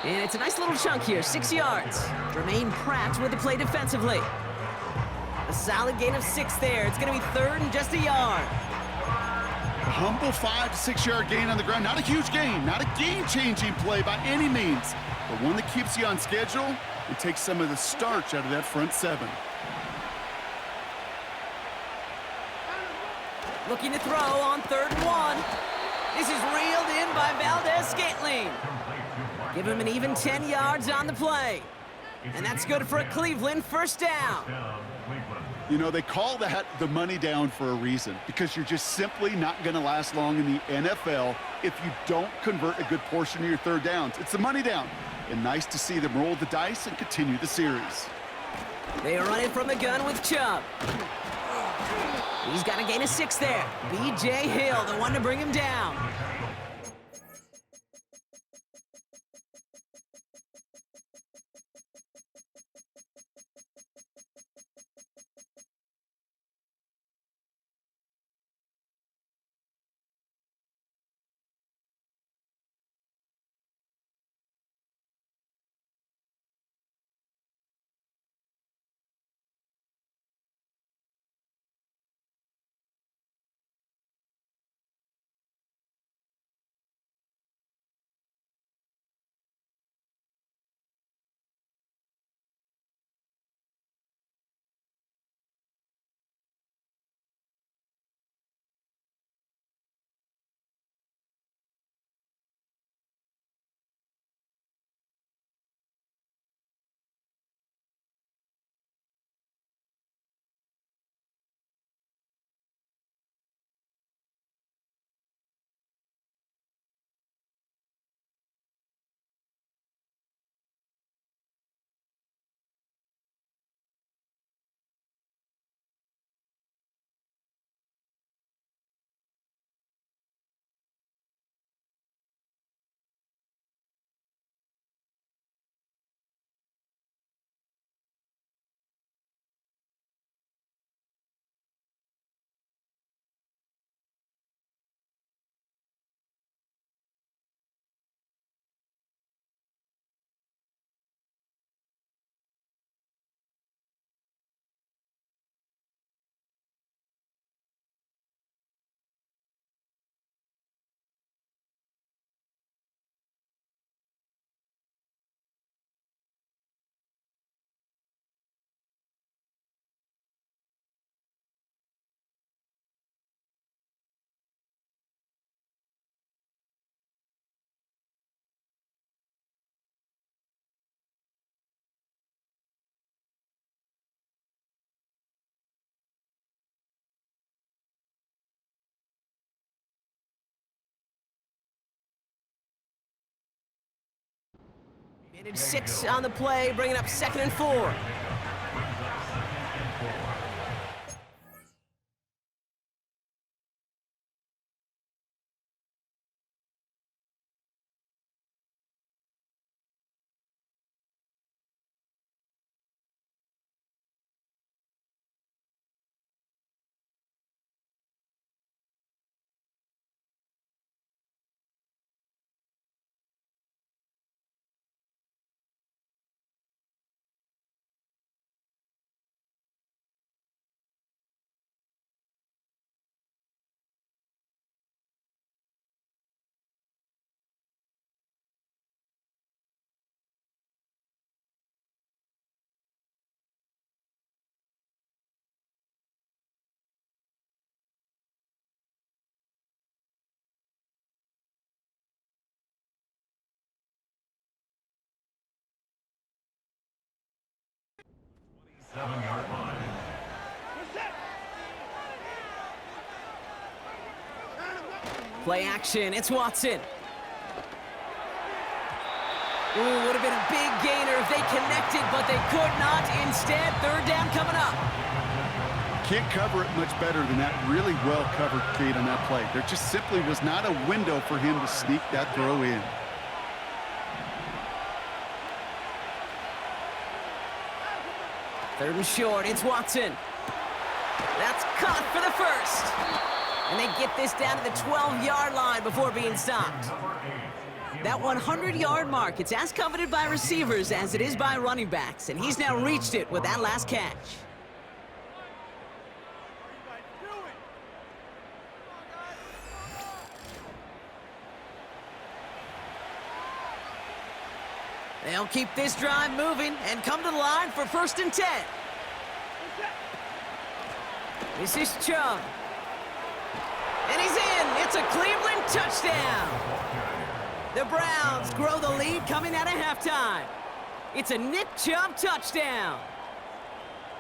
And it's a nice little chunk here, 6 yards. Jermaine Pratt with the play defensively. A solid gain of 6 there. It's going to be 3rd and just a yard. A humble 5 to 6 yard gain on the ground. Not a huge gain, not a game-changing play by any means, but one that keeps you on schedule and takes some of the starch out of that front 7. Looking to throw on 3rd and 1. This is reeled in by Valdez-Scantling. Give him an even 10 yards on the play. And that's good for a Cleveland first down. Cleveland. You know, they call that the money down for a reason, because you're just simply not going to last long in the NFL if you don't convert a good portion of your third downs. It's the money down. And nice to see them roll the dice and continue the series. They are running from the gun with Chubb. He's got a gain of 6 there. B.J. Hill, the one to bring him down. Managed 6 on the play, bringing up 2nd and 4. Seven-yard line. Play action, it's Watson. Ooh, would have been a big gainer if they connected, but they could not. Instead, 3rd down coming up. Can't cover it much better than that really well-covered feed on that play. There just simply was not a window for him to sneak that throw in. Third and short, it's Watson. That's caught for the first. And they get this down to the 12-yard line before being stopped. That 100-yard mark, it's as coveted by receivers as it is by running backs, and he's now reached it with that last catch. They'll keep this drive moving and come to the line for 1st and 10. This is Chubb. And he's in. It's a Cleveland touchdown. The Browns grow the lead coming out of halftime. It's a Nick Chubb touchdown.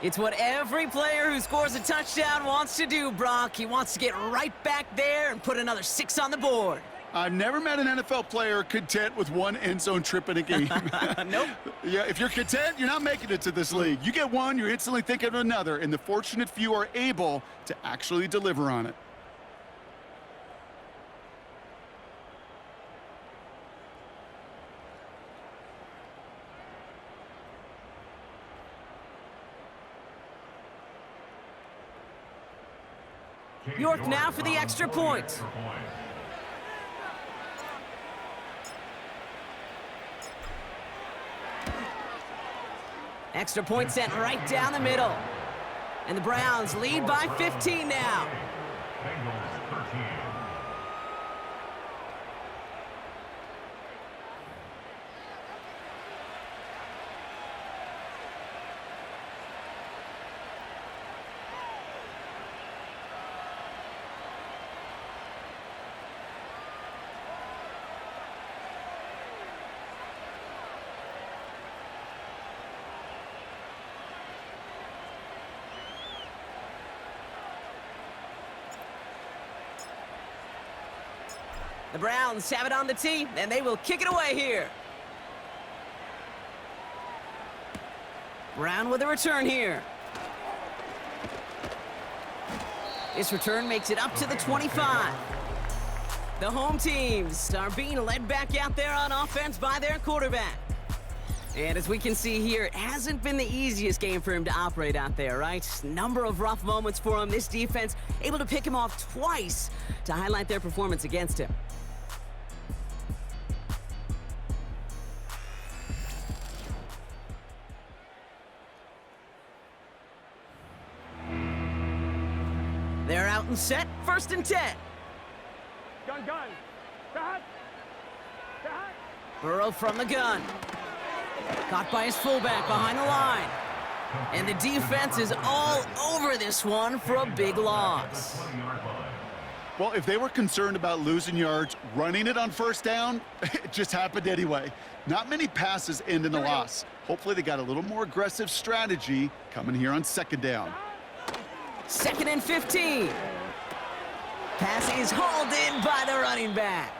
It's what every player who scores a touchdown wants to do, Brock. He wants to get right back there and put another 6 on the board. I've never met an NFL player content with one end zone trip in a game. Nope. Yeah, if you're content, you're not making it to this league. You get one, you're instantly thinking of another, and the fortunate few are able to actually deliver on it. York now for the extra point. Extra point sent right down the middle. And the Browns lead by 15 now. Bengals 13. The Browns have it on the tee, and they will kick it away here. Brown with a return here. This return makes it up to the 25. The home teams are being led back out there on offense by their quarterback. And as we can see here, it hasn't been the easiest game for him to operate out there, right? Number of rough moments for him. This defense able to pick him off twice to highlight their performance against him. They're out and set, 1st and 10. Gun. Dot. Burrow from the gun. Caught by his fullback behind the line. And the defense is all over this one for a big loss. Well, if they were concerned about losing yards, running it on 1st down, it just happened anyway. Not many passes end in a loss. Hopefully they got a little more aggressive strategy coming here on 2nd down. 2nd and 15. Pass is hauled in by the running back.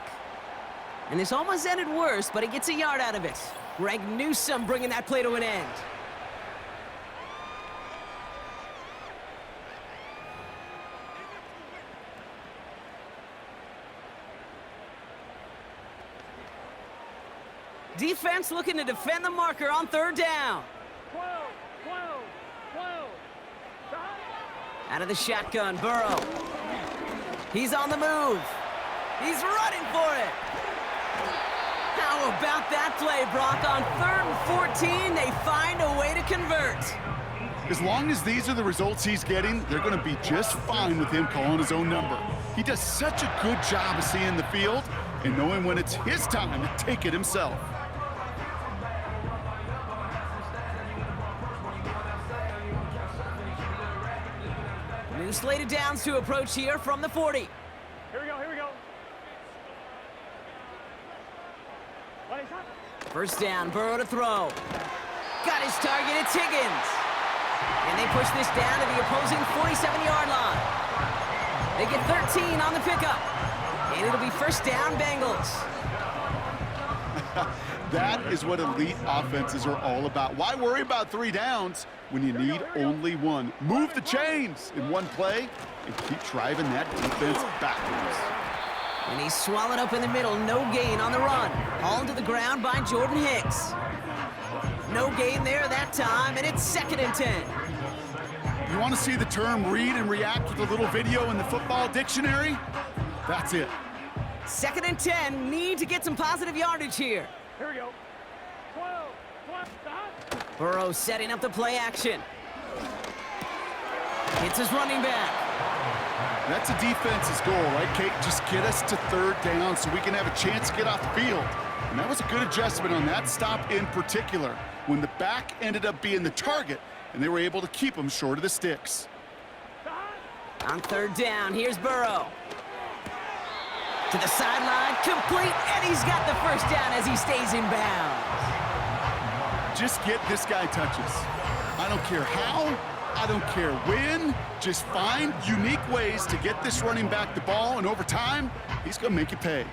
And this almost ended worse, but he gets a yard out of it. Greg Newsome bringing that play to an end. Defense looking to defend the marker on 3rd down. 12. Dot. Out of the shotgun, Burrow. He's on the move. He's running for it. How about that play, Brock? On 3rd and 14, they find a way to convert. As long as these are the results he's getting, they're going to be just fine with him calling his own number. He does such a good job of seeing the field and knowing when it's his time to take it himself. New slated downs to approach here from the 40. Here we go. Buddy, stop. 1st down, Burrow to throw. Got his target, it's Higgins. And they push this down to the opposing 47-yard line. They get 13 on the pickup. And it'll be 1st down, Bengals. That is what elite offenses are all about. Why worry about 3 downs when you need only 1? Move the chains in one play and keep driving that defense backwards. And he's swallowed up in the middle. No gain on the run. Hauled to the ground by Jordan Hicks. No gain there that time, and it's 2nd and 10. You want to see the term read and react with a little video in the football dictionary? That's it. 2nd and 10. Need to get some positive yardage here. Here we go. 12. Dot. Burrow setting up the play action. It's his running back. That's a defense's goal, right, Kate? Just get us to 3rd down so we can have a chance to get off the field. And that was a good adjustment on that stop in particular, when the back ended up being the target, and they were able to keep him short of the sticks. On 3rd down, here's Burrow. To the sideline, complete, and he's got the 1st down as he stays in bounds. just get this guy touches. I don't care how, I don't care when, just find unique ways to get this running back the ball, and over time, he's gonna make you pay.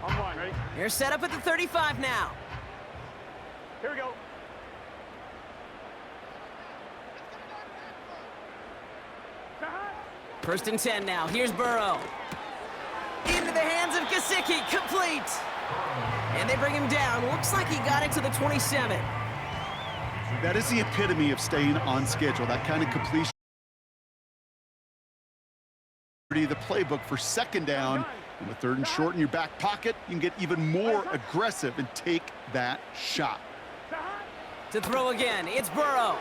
I'm fine, ready? They're set up at the 35 now. Here we go. First and 10 now. Here's Burrow. Into the hands of Gesicki. Complete. And they bring him down. Looks like he got it to the 27. That is the epitome of staying on schedule, that kind of completion. The playbook for second down, and with third and short in your back pocket, you can get even more aggressive and take that shot. To throw again, it's Burrow.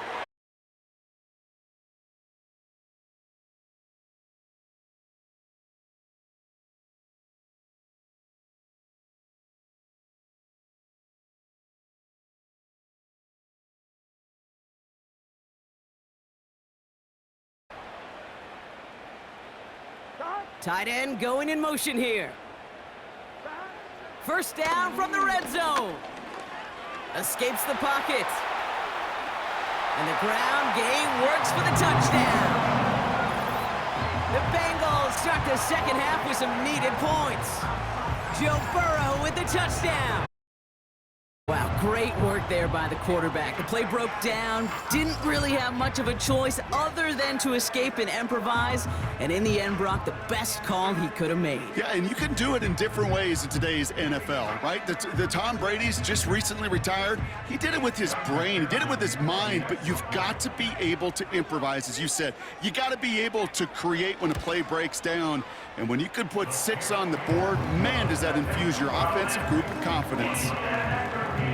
Tight end going in motion here. First down from the red zone. Escapes the pocket. And the ground game works for the touchdown. The Bengals start the second half with some needed points. Joe Burrow with the touchdown. Wow, great work there by the quarterback. The play broke down, didn't really have much of a choice other than to escape and improvise, and in the end, Brock, the best call he could have made. Yeah, and you can do it in different ways in today's NFL, right? The Tom Brady's just recently retired. He did it with his brain, he did it with his mind, but you've got to be able to improvise, as you said. You got to be able to create when a play breaks down, and when you can put 6 on the board, man, does that infuse your offensive group with confidence.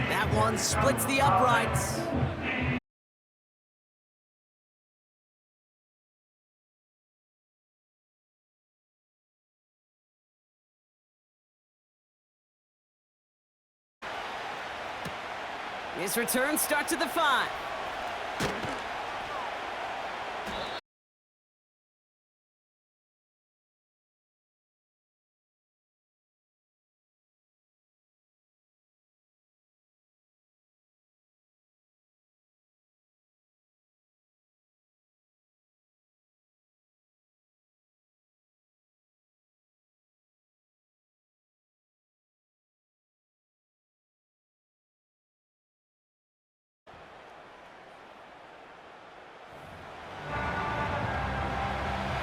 That one splits the uprights. His return starts at the 5.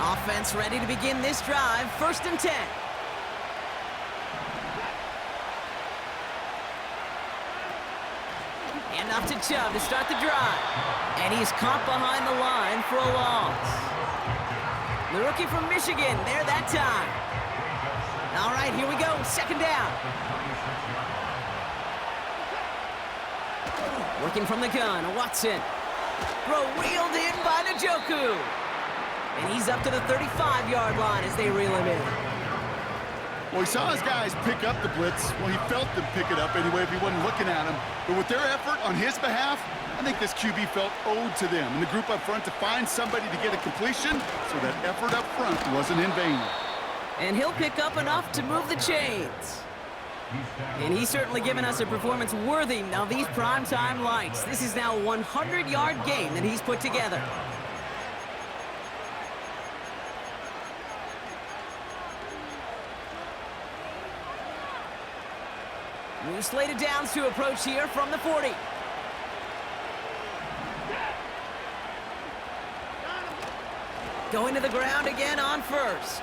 Offense ready to begin this drive. First and 10. Enough to Chubb to start the drive. And he's caught behind the line for a loss. The rookie from Michigan there that time. All right, here we go. Second down. Working from the gun, Watson. Throw wheeled in by Njoku. And he's up to the 35-yard line as they reel him in. Well, he saw his guys pick up the blitz. Well, he felt them pick it up anyway if he wasn't looking at him. But with their effort on his behalf, I think this QB felt owed to them and the group up front to find somebody to get a completion so that effort up front wasn't in vain. And he'll pick up enough to move the chains. And he's certainly given us a performance worthy of these primetime lights. This is now a 100-yard game that he's put together. New slated downs to approach here from the 40. Going to the ground again on first.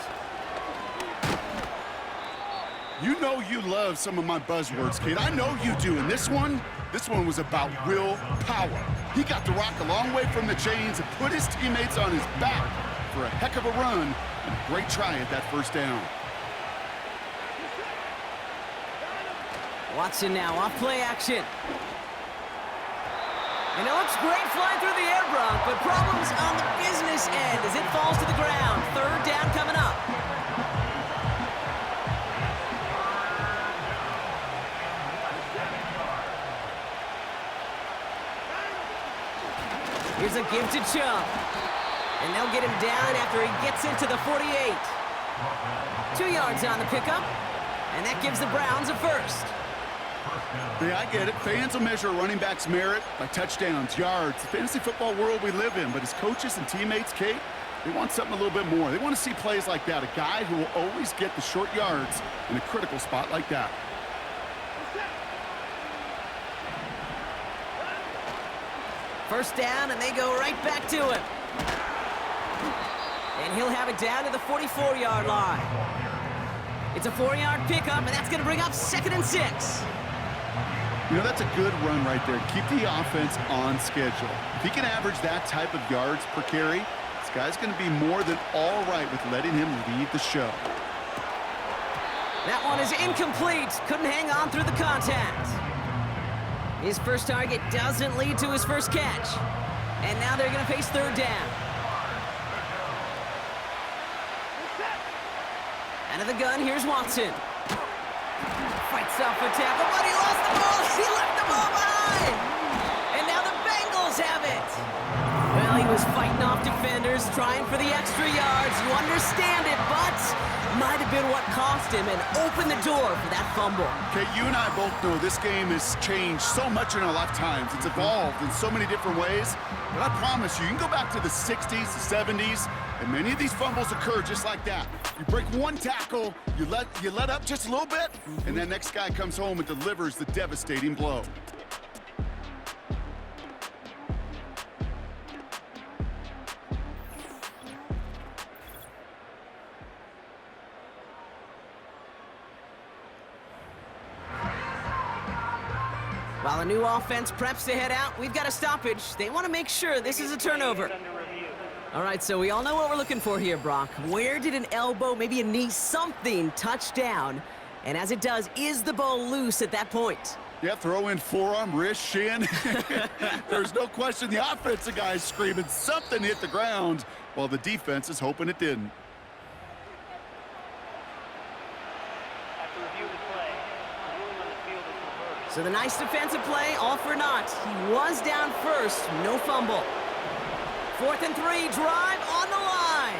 You know you love some of my buzzwords, Kate. I know you do. And this one was about willpower. He got the rock a long way from the chains and put his teammates on his back for a heck of a run and a great try at that first down. Watson now off play action. And it looks great flying through the air, Brock, but problems on the business end as it falls to the ground. Third down coming up. Here's a give to Chubb. And they'll get him down after he gets into the 48. 2 yards on the pickup. And that gives the Browns a first. Yeah, I get it. Fans will measure a running back's merit by touchdowns, yards, the fantasy football world we live in. But as coaches and teammates, Kate, they want something a little bit more. They want to see plays like that, a guy who will always get the short yards in a critical spot like that. First down, and they go right back to him. And he'll have it down to the 44-yard line. It's a 4-yard pickup, and that's going to bring up 2nd and 6. You know, that's a good run right there. Keep the offense on schedule. If he can average that type of yards per carry, this guy's going to be more than all right with letting him lead the show. That one is incomplete. Couldn't hang on through the contact. His first target doesn't lead to his first catch. And now they're going to face 3rd down. Out of the gun, here's Watson. Fights off a tackle, but he lost the ball. He left the ball behind. And now the Bengals have it. Well, he was fighting off defenders, trying for the extra yards. You understand it, but might have been what cost him and opened the door for that fumble. Okay, you and I both know this game has changed so much in our lifetimes. It's evolved in so many different ways. But I promise you, you can go back to the 60s, the 70s, and many of these fumbles occur just like that. You break one tackle, you let up just a little bit, and that next guy comes home and delivers the devastating blow. While the new offense preps to head out, we've got a stoppage. They want to make sure this is a turnover. All right, so we all know what we're looking for here, Brock. Where did an elbow, maybe a knee, something touch down? And as it does, is the ball loose at that point? Yeah, throw in forearm, wrist, shin. There's no question the offensive guy is screaming something hit the ground while the defense is hoping it didn't. So the nice defensive play, all for naught. He was down first, no fumble. 4th and 3, drive on the line.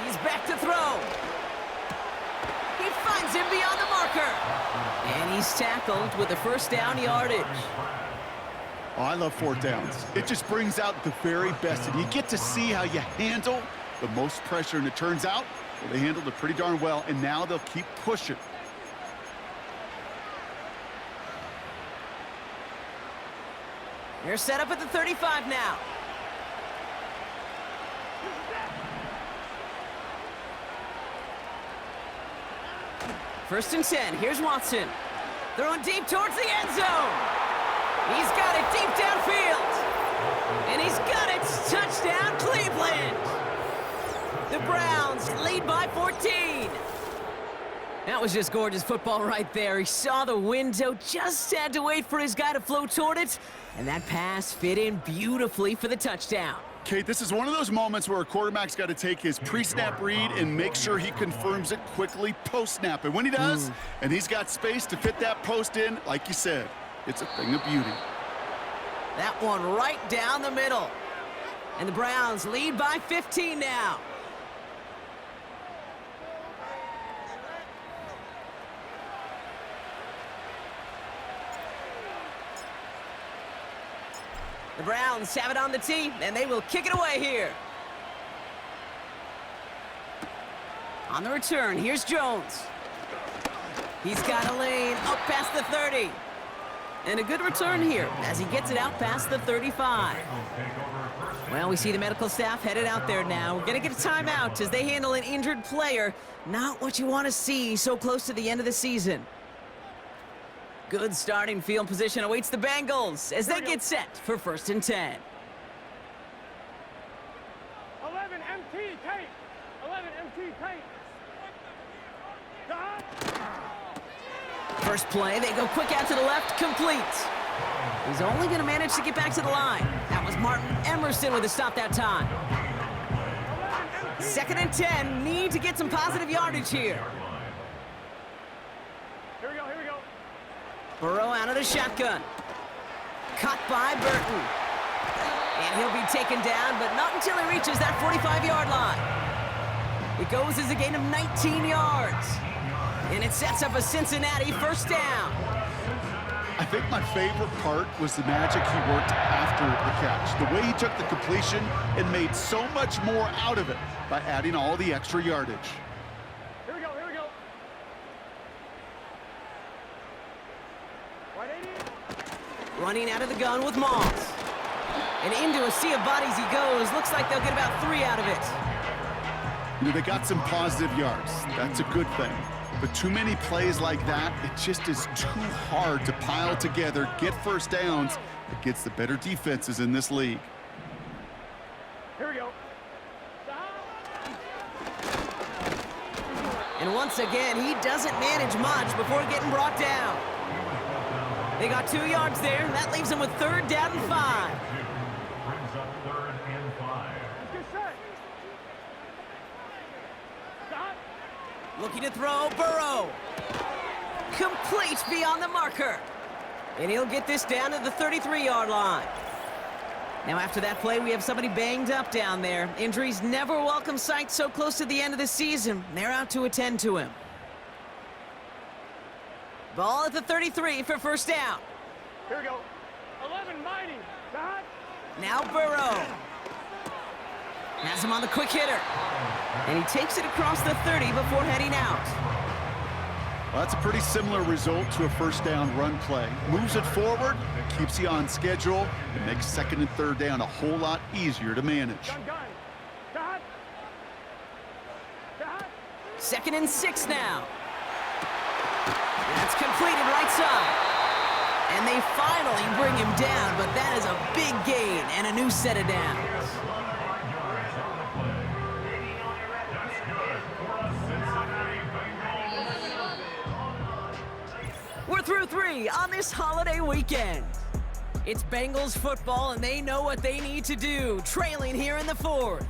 He's back to throw. He finds him beyond the marker. And he's tackled with the first down yardage. Oh, I love 4th downs. It just brings out the very best. And you get to see how you handle the most pressure. And it turns out, well, they handled it pretty darn well. And now they'll keep pushing. They're set up at the 35 now. First and 10. Here's Watson. Throwing deep towards the end zone. He's got it deep downfield. And he's got it. Touchdown, Cleveland. The Browns lead by 14. That was just gorgeous football right there. He saw the window, just had to wait for his guy to flow toward it, and that pass fit in beautifully for the touchdown. Kate, this is one of those moments where a quarterback's got to take his pre-snap read and make sure he confirms it quickly post-snap. And when he does, and he's got space to fit that post in, like you said, it's a thing of beauty. That one right down the middle. And the Browns lead by 15 now. The Browns have it on the tee, and they will kick it away here. On the return, here's Jones. He's got a lane up past the 30. And a good return here as he gets it out past the 35. Well, we see the medical staff headed out there now. We're going to get a timeout as they handle an injured player. Not what you want to see so close to the end of the season. Good starting field position awaits the Bengals as they get set for 1st and 10. 11 MT tape. 11 MT tape. First play, they go quick out to the left, complete. He's only going to manage to get back to the line. That was Martin Emerson with a stop that time. 2nd and 10, need to get some positive yardage here. Here we go, here we go. Burrow out of the shotgun. Caught by Burton. And he'll be taken down, but not until he reaches that 45-yard line. It goes as a gain of 19 yards. And it sets up a Cincinnati first down. I think my favorite part was the magic he worked after the catch. The way he took the completion and made so much more out of it by adding all the extra yardage. Here we go, here we go. Right, 80. Running out of the gun with Moss. And into a sea of bodies he goes. Looks like they'll get about 3 out of it. You know, they got some positive yards. That's a good thing. But too many plays like that, it just is too hard to pile together, get first downs against the better defenses in this league. Here we go. And once again, he doesn't manage much before getting brought down. They got 2 yards there. That leaves them with 3rd down and 5. Brings up 3rd and 5. Let's get set. Stop. Looking to throw, Burrow. Complete beyond the marker. And he'll get this down to the 33-yard line. Now after that play, we have somebody banged up down there. Injuries never a welcome sight so close to the end of the season. They're out to attend to him. Ball at the 33 for first down. Here we go. 11 mighty. Stop. Now Burrow. Has him on the quick hitter. And he takes it across the 30 before heading out. Well, that's a pretty similar result to a first down run play. Moves it forward, keeps you on schedule, and makes 2nd and 3rd down a whole lot easier to manage. Gun. Stop. Stop. 2nd and 6 now. That's completed right side. And they finally bring him down, but that is a big gain and a new set of downs. We're through 3 on this holiday weekend. It's Bengals football, and they know what they need to do, trailing here in the 4th.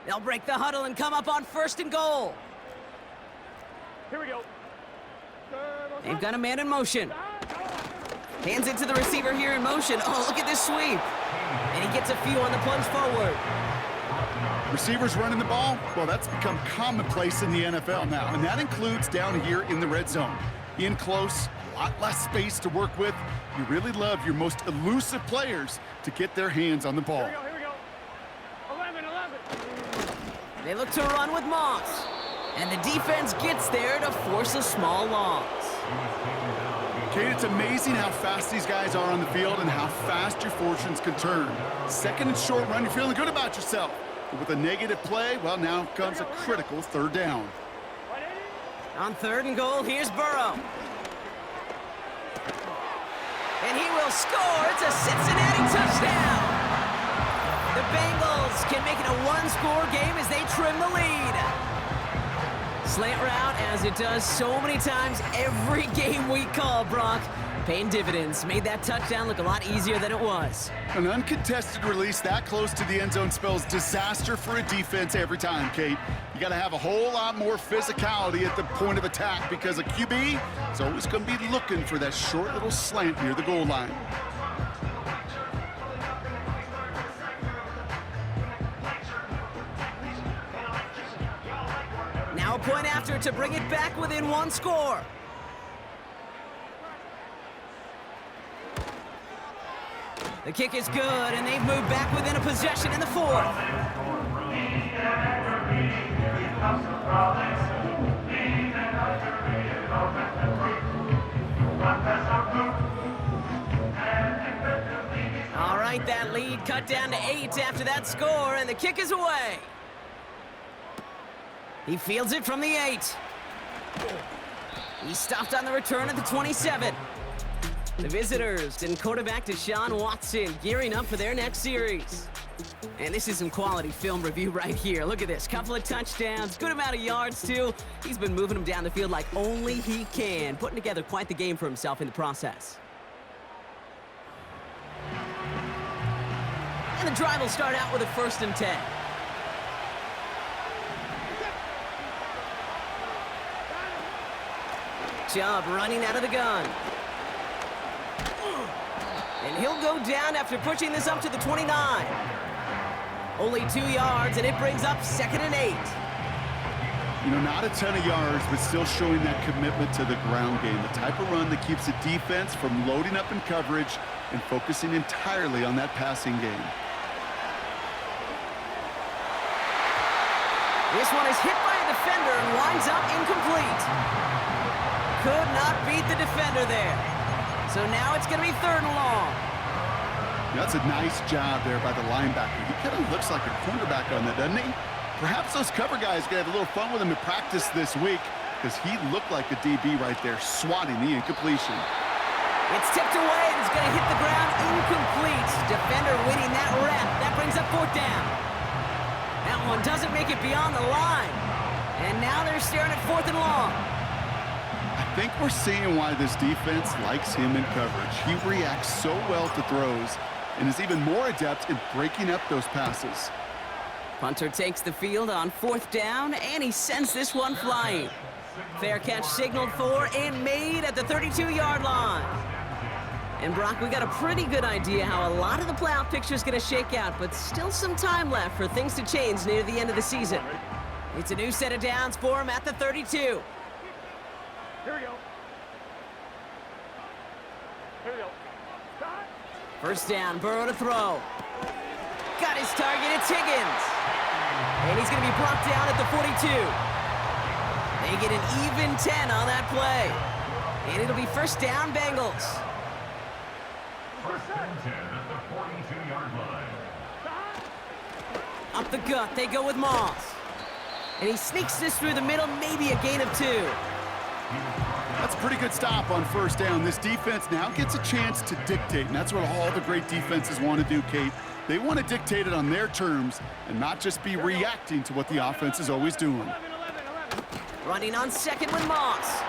They'll break the huddle and come up on 1st and goal. Here we go. They've got a man in motion. Hands it to the receiver here in motion. Oh, look at this sweep. And he gets a few on the plunge forward. Receivers running the ball, well, that's become commonplace in the NFL now, and that includes down here in the red zone. In close, a lot less space to work with. You really love your most elusive players to get their hands on the ball. Here we go. 11. They look to run with Moss. And the defense gets there to force a small loss. He was taken down Kate, it's amazing how fast these guys are on the field and how fast your fortunes can turn. Second and short run, you're feeling good about yourself. But with a negative play, well, now comes a critical third down. On 3rd and goal, here's Burrow. And he will score. It's a Cincinnati touchdown. The Bengals can make it a one-score game as they trim the lead. Slant route, as it does so many times every game we call, Brock. Paying dividends. Made that touchdown look a lot easier than it was. An uncontested release that close to the end zone spells disaster for a defense every time, Kate. You got to have a whole lot more physicality at the point of attack because a QB is always going to be looking for that short little slant near the goal line. Now a point after to bring it back within one score. The kick is good, and they've moved back within a possession in the 4th. All right, that lead cut down to 8 after that score, and the kick is away. He fields it from the 8. He stopped on the return at the 27. The visitors and quarterback Deshaun Watson gearing up for their next series. And this is some quality film review right here. Look at this. Couple of touchdowns, good amount of yards too. He's been moving them down the field like only he can, putting together quite the game for himself in the process. And the drive will start out with a 1st and 10. Chubb running out of the gun. And he'll go down after pushing this up to the 29. Only 2 yards, and it brings up 2nd and 8. You know, not a ton of yards, but still showing that commitment to the ground game. The type of run that keeps the defense from loading up in coverage and focusing entirely on that passing game. This one is hit by a defender and winds up incomplete. Could not beat the defender there. So now it's going to be 3rd and long. That's a nice job there by the linebacker. He kind of looks like a cornerback on that, doesn't he? Perhaps those cover guys are going to have a little fun with him in practice this week because he looked like a DB right there, swatting the incompletion. It's tipped away and it's going to hit the ground incomplete. Defender winning that rep. That brings up 4th down. That one doesn't make it beyond the line. And now they're staring at 4th and long. I think we're seeing why this defense likes him in coverage. He reacts so well to throws and is even more adept in breaking up those passes. Punter takes the field on 4th down, and he sends this one flying. Fair catch signaled for and made at the 32-yard line. And Brock, we got a pretty good idea how a lot of the playoff picture is going to shake out, but still some time left for things to change near the end of the season. It's a new set of downs for him at the 32. Here we go. Here we go. Start. 1st down, Burrow to throw. Got his target, it's Higgins. And he's going to be brought down at the 42. They get an even 10 on that play. And it'll be 1st down, Bengals. 1st and 10 at the 42-yard line. Up the gut, they go with Moss. And he sneaks this through the middle, maybe a gain of 2. That's a pretty good stop on 1st down. This defense now gets a chance to dictate, and that's what all the great defenses want to do, Kate. They want to dictate it on their terms and not just be reacting to what the offense is always doing. 11. Running on 2nd with Moss.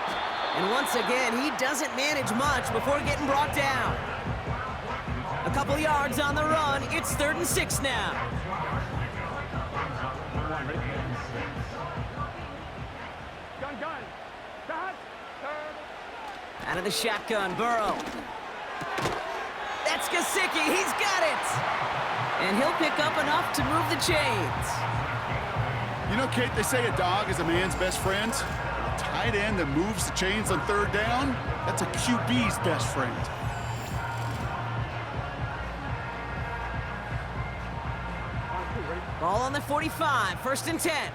And once again, he doesn't manage much before getting brought down. A couple yards on the run. It's 3rd and 6 now. Gun. Start. Out of the shotgun, Burrow. That's Gesicki, he's got it! And he'll pick up enough to move the chains. You know, Kate, they say a dog is a man's best friend. A tight end that moves the chains on 3rd down, that's a QB's best friend. Ball on the 45, 1st and 10.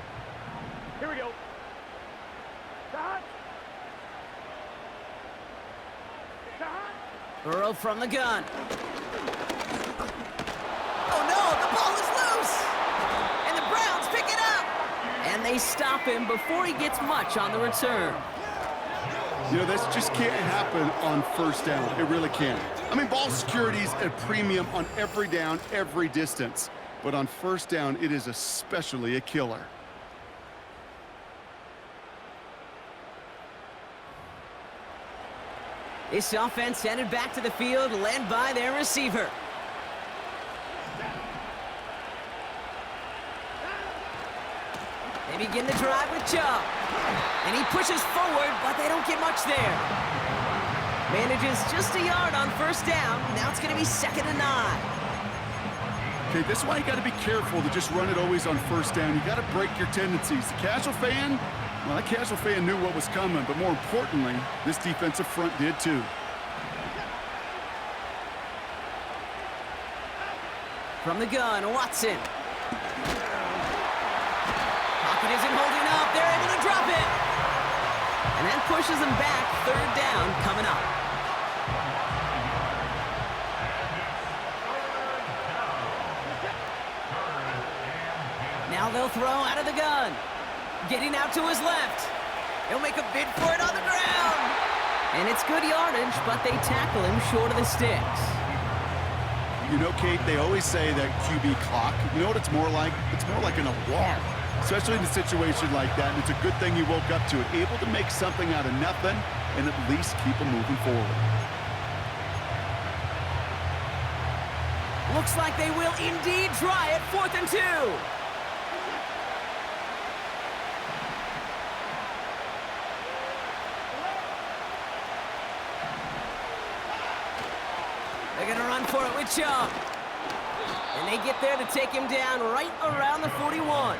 Here we go. Start. Burrow from the gun. Oh no, the ball is loose! And the Browns pick it up! And they stop him before he gets much on the return. You know, this just can't happen on first down. It really can't. I mean, ball security is a premium on every down, every distance. But on first down, it is especially a killer. This offense headed back to the field, led by their receiver. They begin the drive with Chubb. And he pushes forward, but they don't get much there. Manages just a yard on first down. Now it's going to be 2nd and 9. Okay, this is why you got to be careful to just run it always on first down. You got to break your tendencies. The casual fan, well, that casual fan knew what was coming, but more importantly, this defensive front did too. From the gun, Watson. Pocket isn't holding up. They're able to drop it. And that pushes them back. 3rd down coming up. Now they'll throw out of the gun. Getting out to his left. He'll make a bid for it on the ground. And it's good yardage, but they tackle him short of the sticks. You know, Kate, they always say that QB clock, you know what it's more like? It's more like an alarm, especially in a situation like that. And it's a good thing you woke up to it, able to make something out of nothing and at least keep them moving forward. Looks like they will indeed try it. 4th and 2. They're going to run for it with Chubb. And they get there to take him down right around the 41.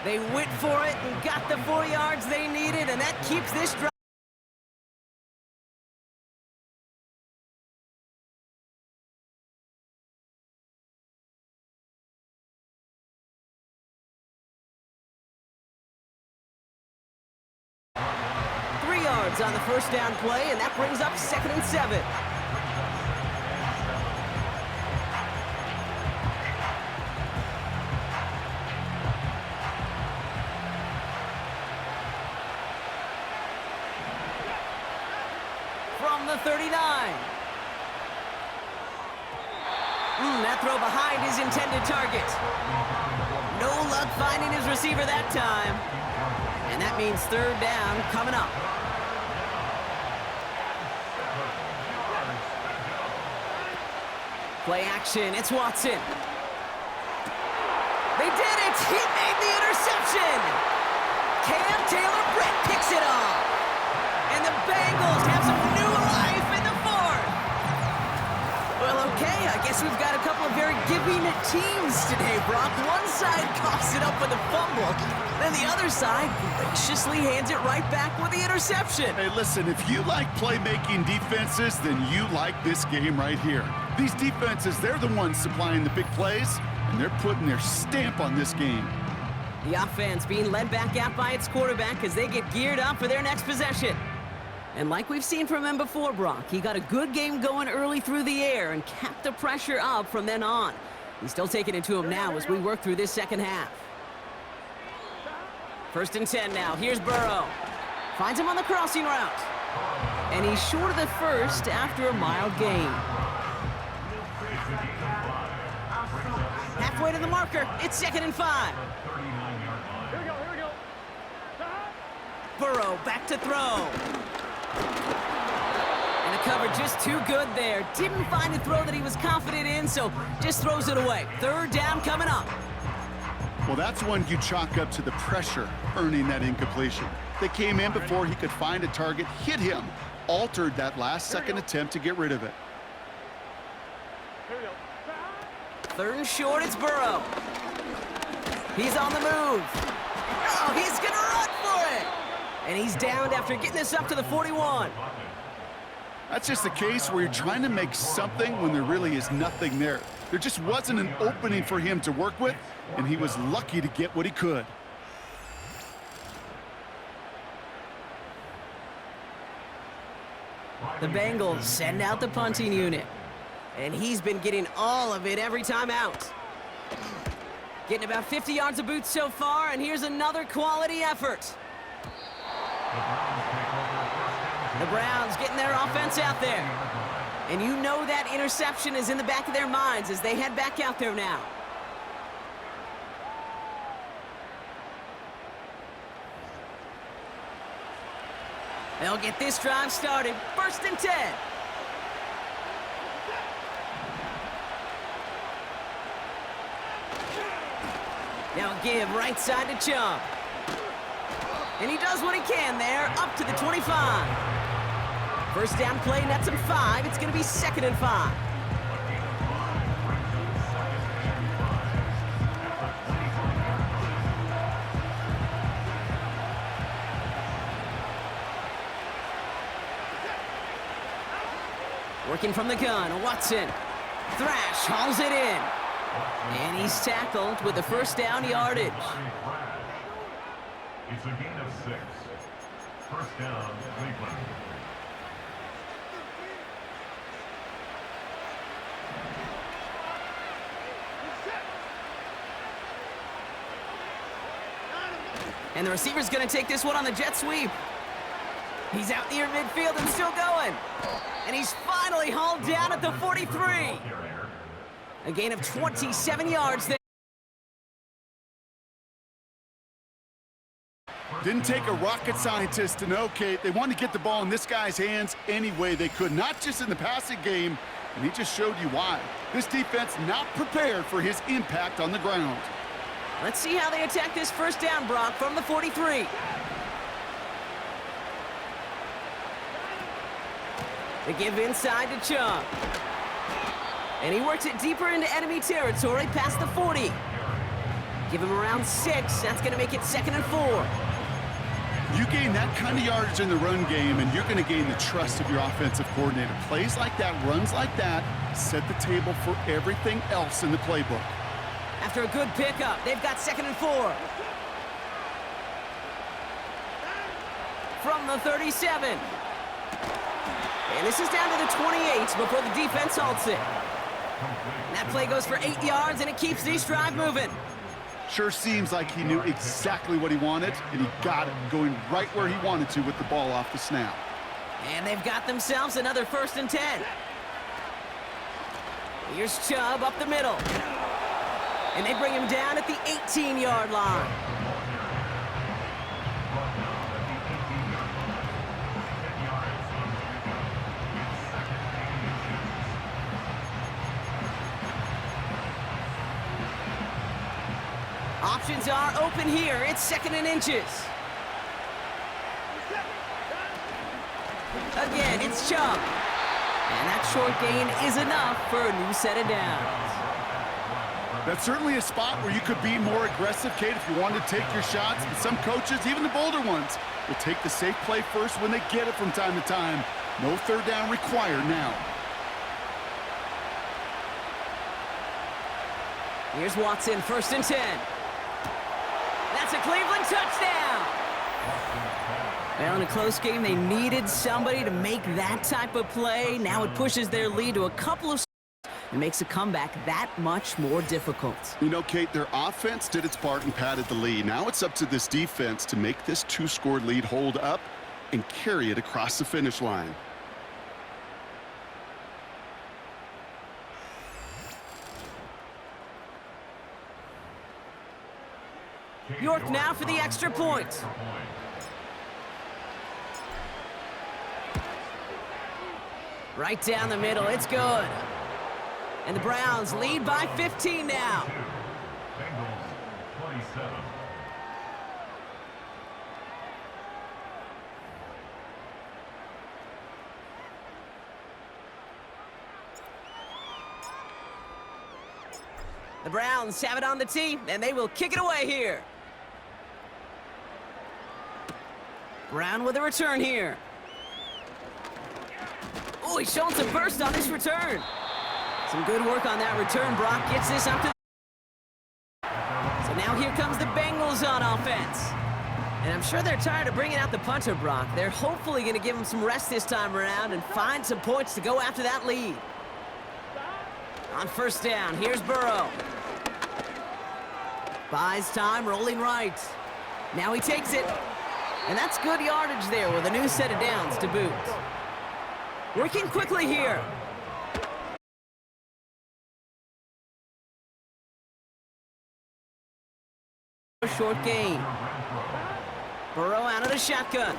They went for it and got the 4 yards they needed, and that keeps this drive. On the first down play, and that brings up 2nd and 7. From the 39. That throw behind his intended target. No luck finding his receiver that time. And that means 3rd down coming up. Play action, it's Watson. They did it! He made the interception! Cam Taylor-Britt picks it off. And the Bengals have some new life in the 4th. Well, okay, I guess we've got a couple of very giving teams today, Brock. One side coughs it up with a fumble, then the other side graciously hands it right back with the interception. Hey, listen, if you like playmaking defenses, then you like this game right here. These defenses, they're the ones supplying the big plays, and they're putting their stamp on this game. The offense being led back out by its quarterback as they get geared up for their next possession. And like we've seen from him before, Brock, he got a good game going early through the air and kept the pressure up from then on. He's still taking it to him now as we work through this second half. 1st and 10 now. Here's Burrow. Finds him on the crossing route. And he's short of the first after a mild gain. Halfway to the marker. It's 2nd and 5. Here we go. Burrow back to throw. And the cover just too good there. Didn't find a throw that he was confident in, so just throws it away. 3rd down coming up. Well, that's one you chalk up to the pressure earning that incompletion. They came in before he could find a target, hit him, altered that last-second attempt to get rid of it. Here we go. 3rd and short, it's Burrow. He's on the move. Oh, he's going to run for it. And he's downed after getting this up to the 41. That's just a case where you're trying to make something when there really is nothing there. There just wasn't an opening for him to work with, and he was lucky to get what he could. The Bengals send out the punting unit. And he's been getting all of it every time out. Getting about 50 yards of boots so far, and here's another quality effort. The Browns getting their offense out there. And you know that interception is in the back of their minds as they head back out there now. They'll get this drive started. 1st and 10. Now give right side to Chubb. And he does what he can there, up to the 25. First down play, nets him 5. It's going to be 2nd and 5. Working from the gun, Watson. Thrash hauls it in. And he's tackled with the first down yardage. It's a gain of 6. First down, Cleveland. And the receiver's going to take this one on the jet sweep. He's out near midfield and still going. And he's finally hauled down at the 43. A gain of 27 yards there. Didn't take a rocket scientist to know, Kate. They wanted to get the ball in this guy's hands any way they could, not just in the passing game, and he just showed you why. This defense not prepared for his impact on the ground. Let's see how they attack this first down, Brock, from the 43. They give inside to Chubb. And he works it deeper into enemy territory past the 40. Give him around 6. That's going to make it 2nd and 4. You gain that kind of yardage in the run game, and you're going to gain the trust of your offensive coordinator. Plays like that, runs like that, set the table for everything else in the playbook. After a good pickup, they've got 2nd and 4. From the 37. And this is down to the 28 before the defense halts it. And that play goes for 8 yards, and it keeps this drive moving. Sure seems like he knew exactly what he wanted, and he got it going right where he wanted to with the ball off the snap. And they've got themselves another 1st and 10. Here's Chubb up the middle. And they bring him down at the 18-yard line. Options are open here. It's 2nd and inches. Again, it's Chubb. And that short gain is enough for a new set of downs. That's certainly a spot where you could be more aggressive, Kate, if you wanted to take your shots. But some coaches, even the bolder ones, will take the safe play first when they get it from time to time. No 3rd down required now. Here's Watson, 1st and 10. That's a Cleveland touchdown. Well, in a close game, they needed somebody to make that type of play. Now it pushes their lead to a couple of and makes a comeback that much more difficult. You know, Kate, their offense did its part and padded the lead. Now it's up to this defense to make this 2-score lead hold up and carry it across the finish line. York now for the extra point. Right down the middle, it's good. And the Browns lead by 15 now. Bengals 27. The Browns have it on the tee, and they will kick it away here. Brown with a return here. Oh, he's showing some burst on this return. Some good work on that return. Brock gets this up to. So now here comes the Bengals on offense. And I'm sure they're tired of bringing out the punter, Brock. They're hopefully going to give him some rest this time around and find some points to go after that lead. On first down, here's Burrow. Buys time, rolling right. Now he takes it. And that's good yardage there with a new set of downs to boot. Working quickly here. A short gain. Burrow out of the shotgun.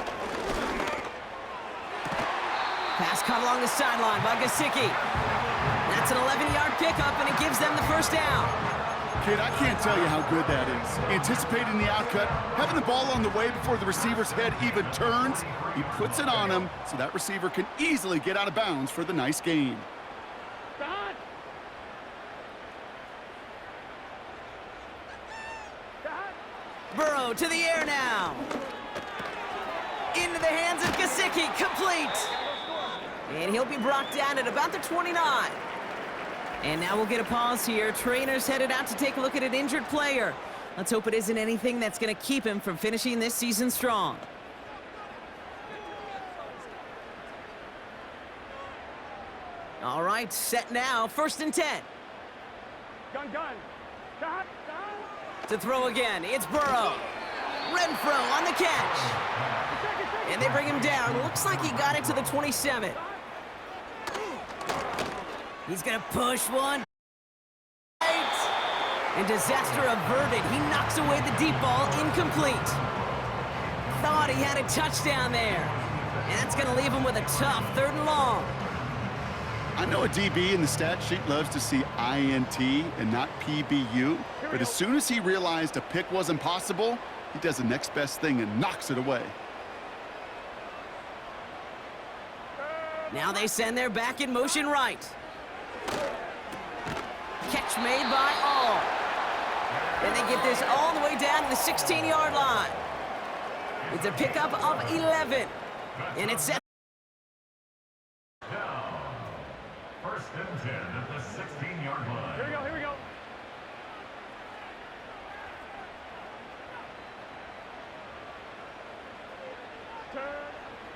Pass caught along the sideline by Gesicki. That's an 11-yard pickup, and it gives them the first down. Kid, I can't tell you how good that is. Anticipating the outcut, having the ball on the way before the receiver's head even turns. He puts it on him so that receiver can easily get out of bounds for the nice gain. Burrow to the air now. Into the hands of Gesicki, complete. And he'll be brought down at about the 29. And now we'll get a pause here. Trainers headed out to take a look at an injured player. Let's hope it isn't anything that's going to keep him from finishing this season strong. All right, set now, 1st and 10. Gun. Stop. To throw again, it's Burrow. Renfro on the catch. And they bring him down. Looks like he got it to the 27. He's gonna push one. And disaster averted. He knocks away the deep ball, incomplete. Thought he had a touchdown there. And that's gonna leave him with a tough 3rd and long. I know a DB in the stat sheet loves to see INT and not PBU, but as soon as he realized a pick wasn't possible, he does the next best thing and knocks it away. Now they send their back in motion right. Catch made by All. And they get this all the way down to the 16-yard line. It's a pickup of 11. And it's set. First and 10 at the 16-yard line. Here we go.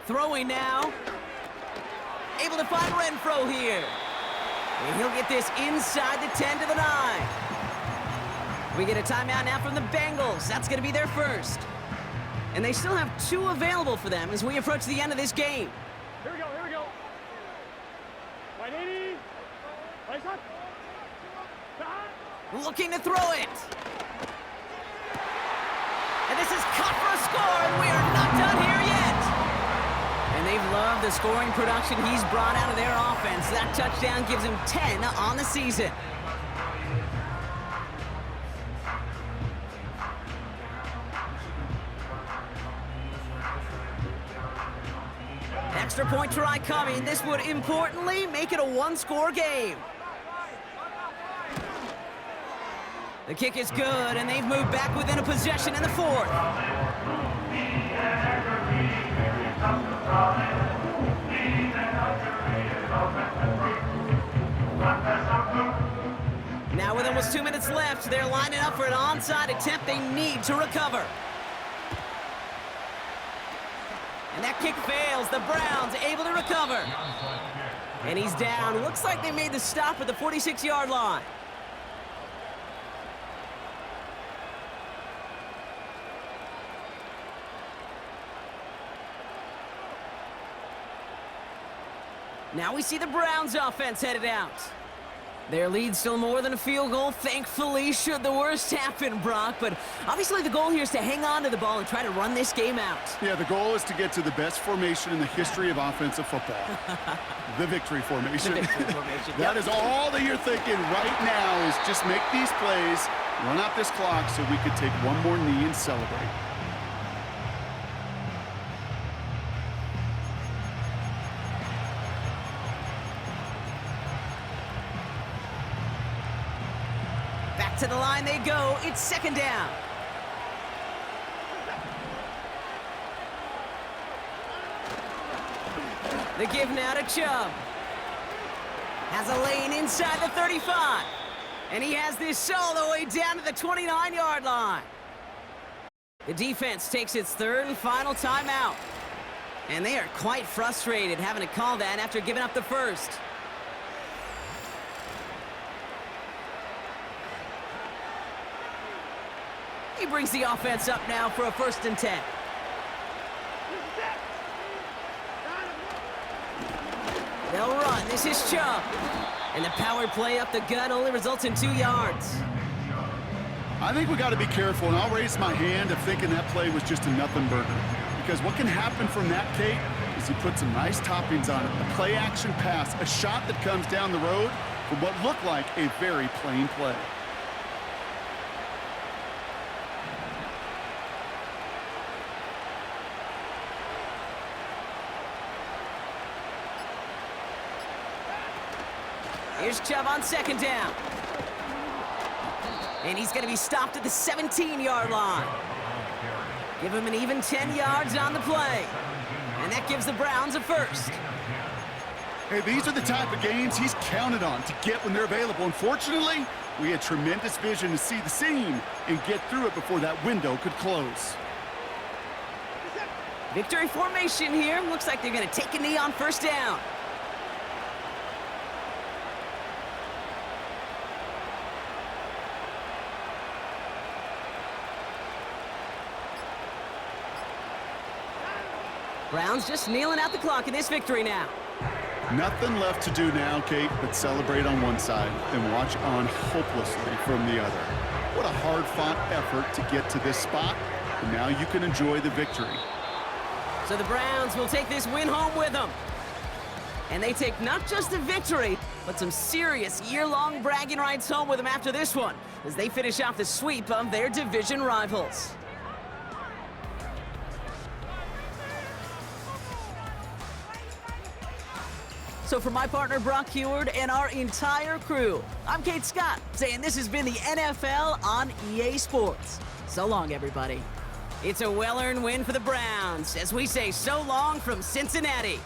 Throwing now. Able to find Renfro here. And he'll get this inside the 10 to the 9. We get a timeout now from the Bengals. That's going to be their first. And they still have 2 available for them as we approach the end of this game. Here we go. 180. Place up. Stop. Looking to throw it. And this is cut for a score, and we are not done here yet. And they've loved the scoring production he's brought out of their offense. That touchdown gives him 10 on the season. Extra point try coming. This would importantly make it a 1-score game. The kick is good, and they've moved back within a possession in the 4th. Now with almost 2 minutes left, they're lining up for an onside attempt they need to recover. And that kick fails. The Browns able to recover. And he's down. Looks like they made the stop at the 46-yard line. Now we see the Browns offense headed out. Their lead still more than a field goal, thankfully, should the worst happen, Brock. But obviously the goal here is to hang on to the ball and try to run this game out. Yeah, the goal is to get to the best formation in the history of offensive football. The victory formation. The victory formation. That is all that you're thinking right now is just make these plays, run out this clock so we could take one more knee and celebrate. Back to the line they go. It's 2nd down. The give now to Chubb. Has a lane inside the 35. And he has this all the way down to the 29-yard line. The defense takes its third and final timeout. And they are quite frustrated having to call that after giving up the first. He brings the offense up now for a 1st and 10. They'll run. This is Chubb. And the power play up the gut only results in 2 yards. I think we got to be careful, and I'll raise my hand of thinking that play was just a nothing burger. Because what can happen from that, Kate, is he put some nice toppings on it. A play-action pass, a shot that comes down the road from what looked like a very plain play. Here's Chubb on 2nd down. And he's going to be stopped at the 17-yard line. Give him an even 10 yards on the play. And that gives the Browns a 1st. Hey, these are the type of games he's counted on to get when they're available. Unfortunately, we had tremendous vision to see the seam and get through it before that window could close. Victory formation here. Looks like they're going to take a knee on 1st down. Browns just kneeling out the clock in this victory now. Nothing left to do now, Kate, but celebrate on one side and watch on hopelessly from the other. What a hard-fought effort to get to this spot, and now you can enjoy the victory. So the Browns will take this win home with them. And they take not just a victory, but some serious year-long bragging rights home with them after this one, as they finish off the sweep of their division rivals. So for my partner Brock Heward and our entire crew, I'm Kate Scott, saying this has been the NFL on EA Sports. So long, everybody. It's a well-earned win for the Browns, as we say so long from Cincinnati.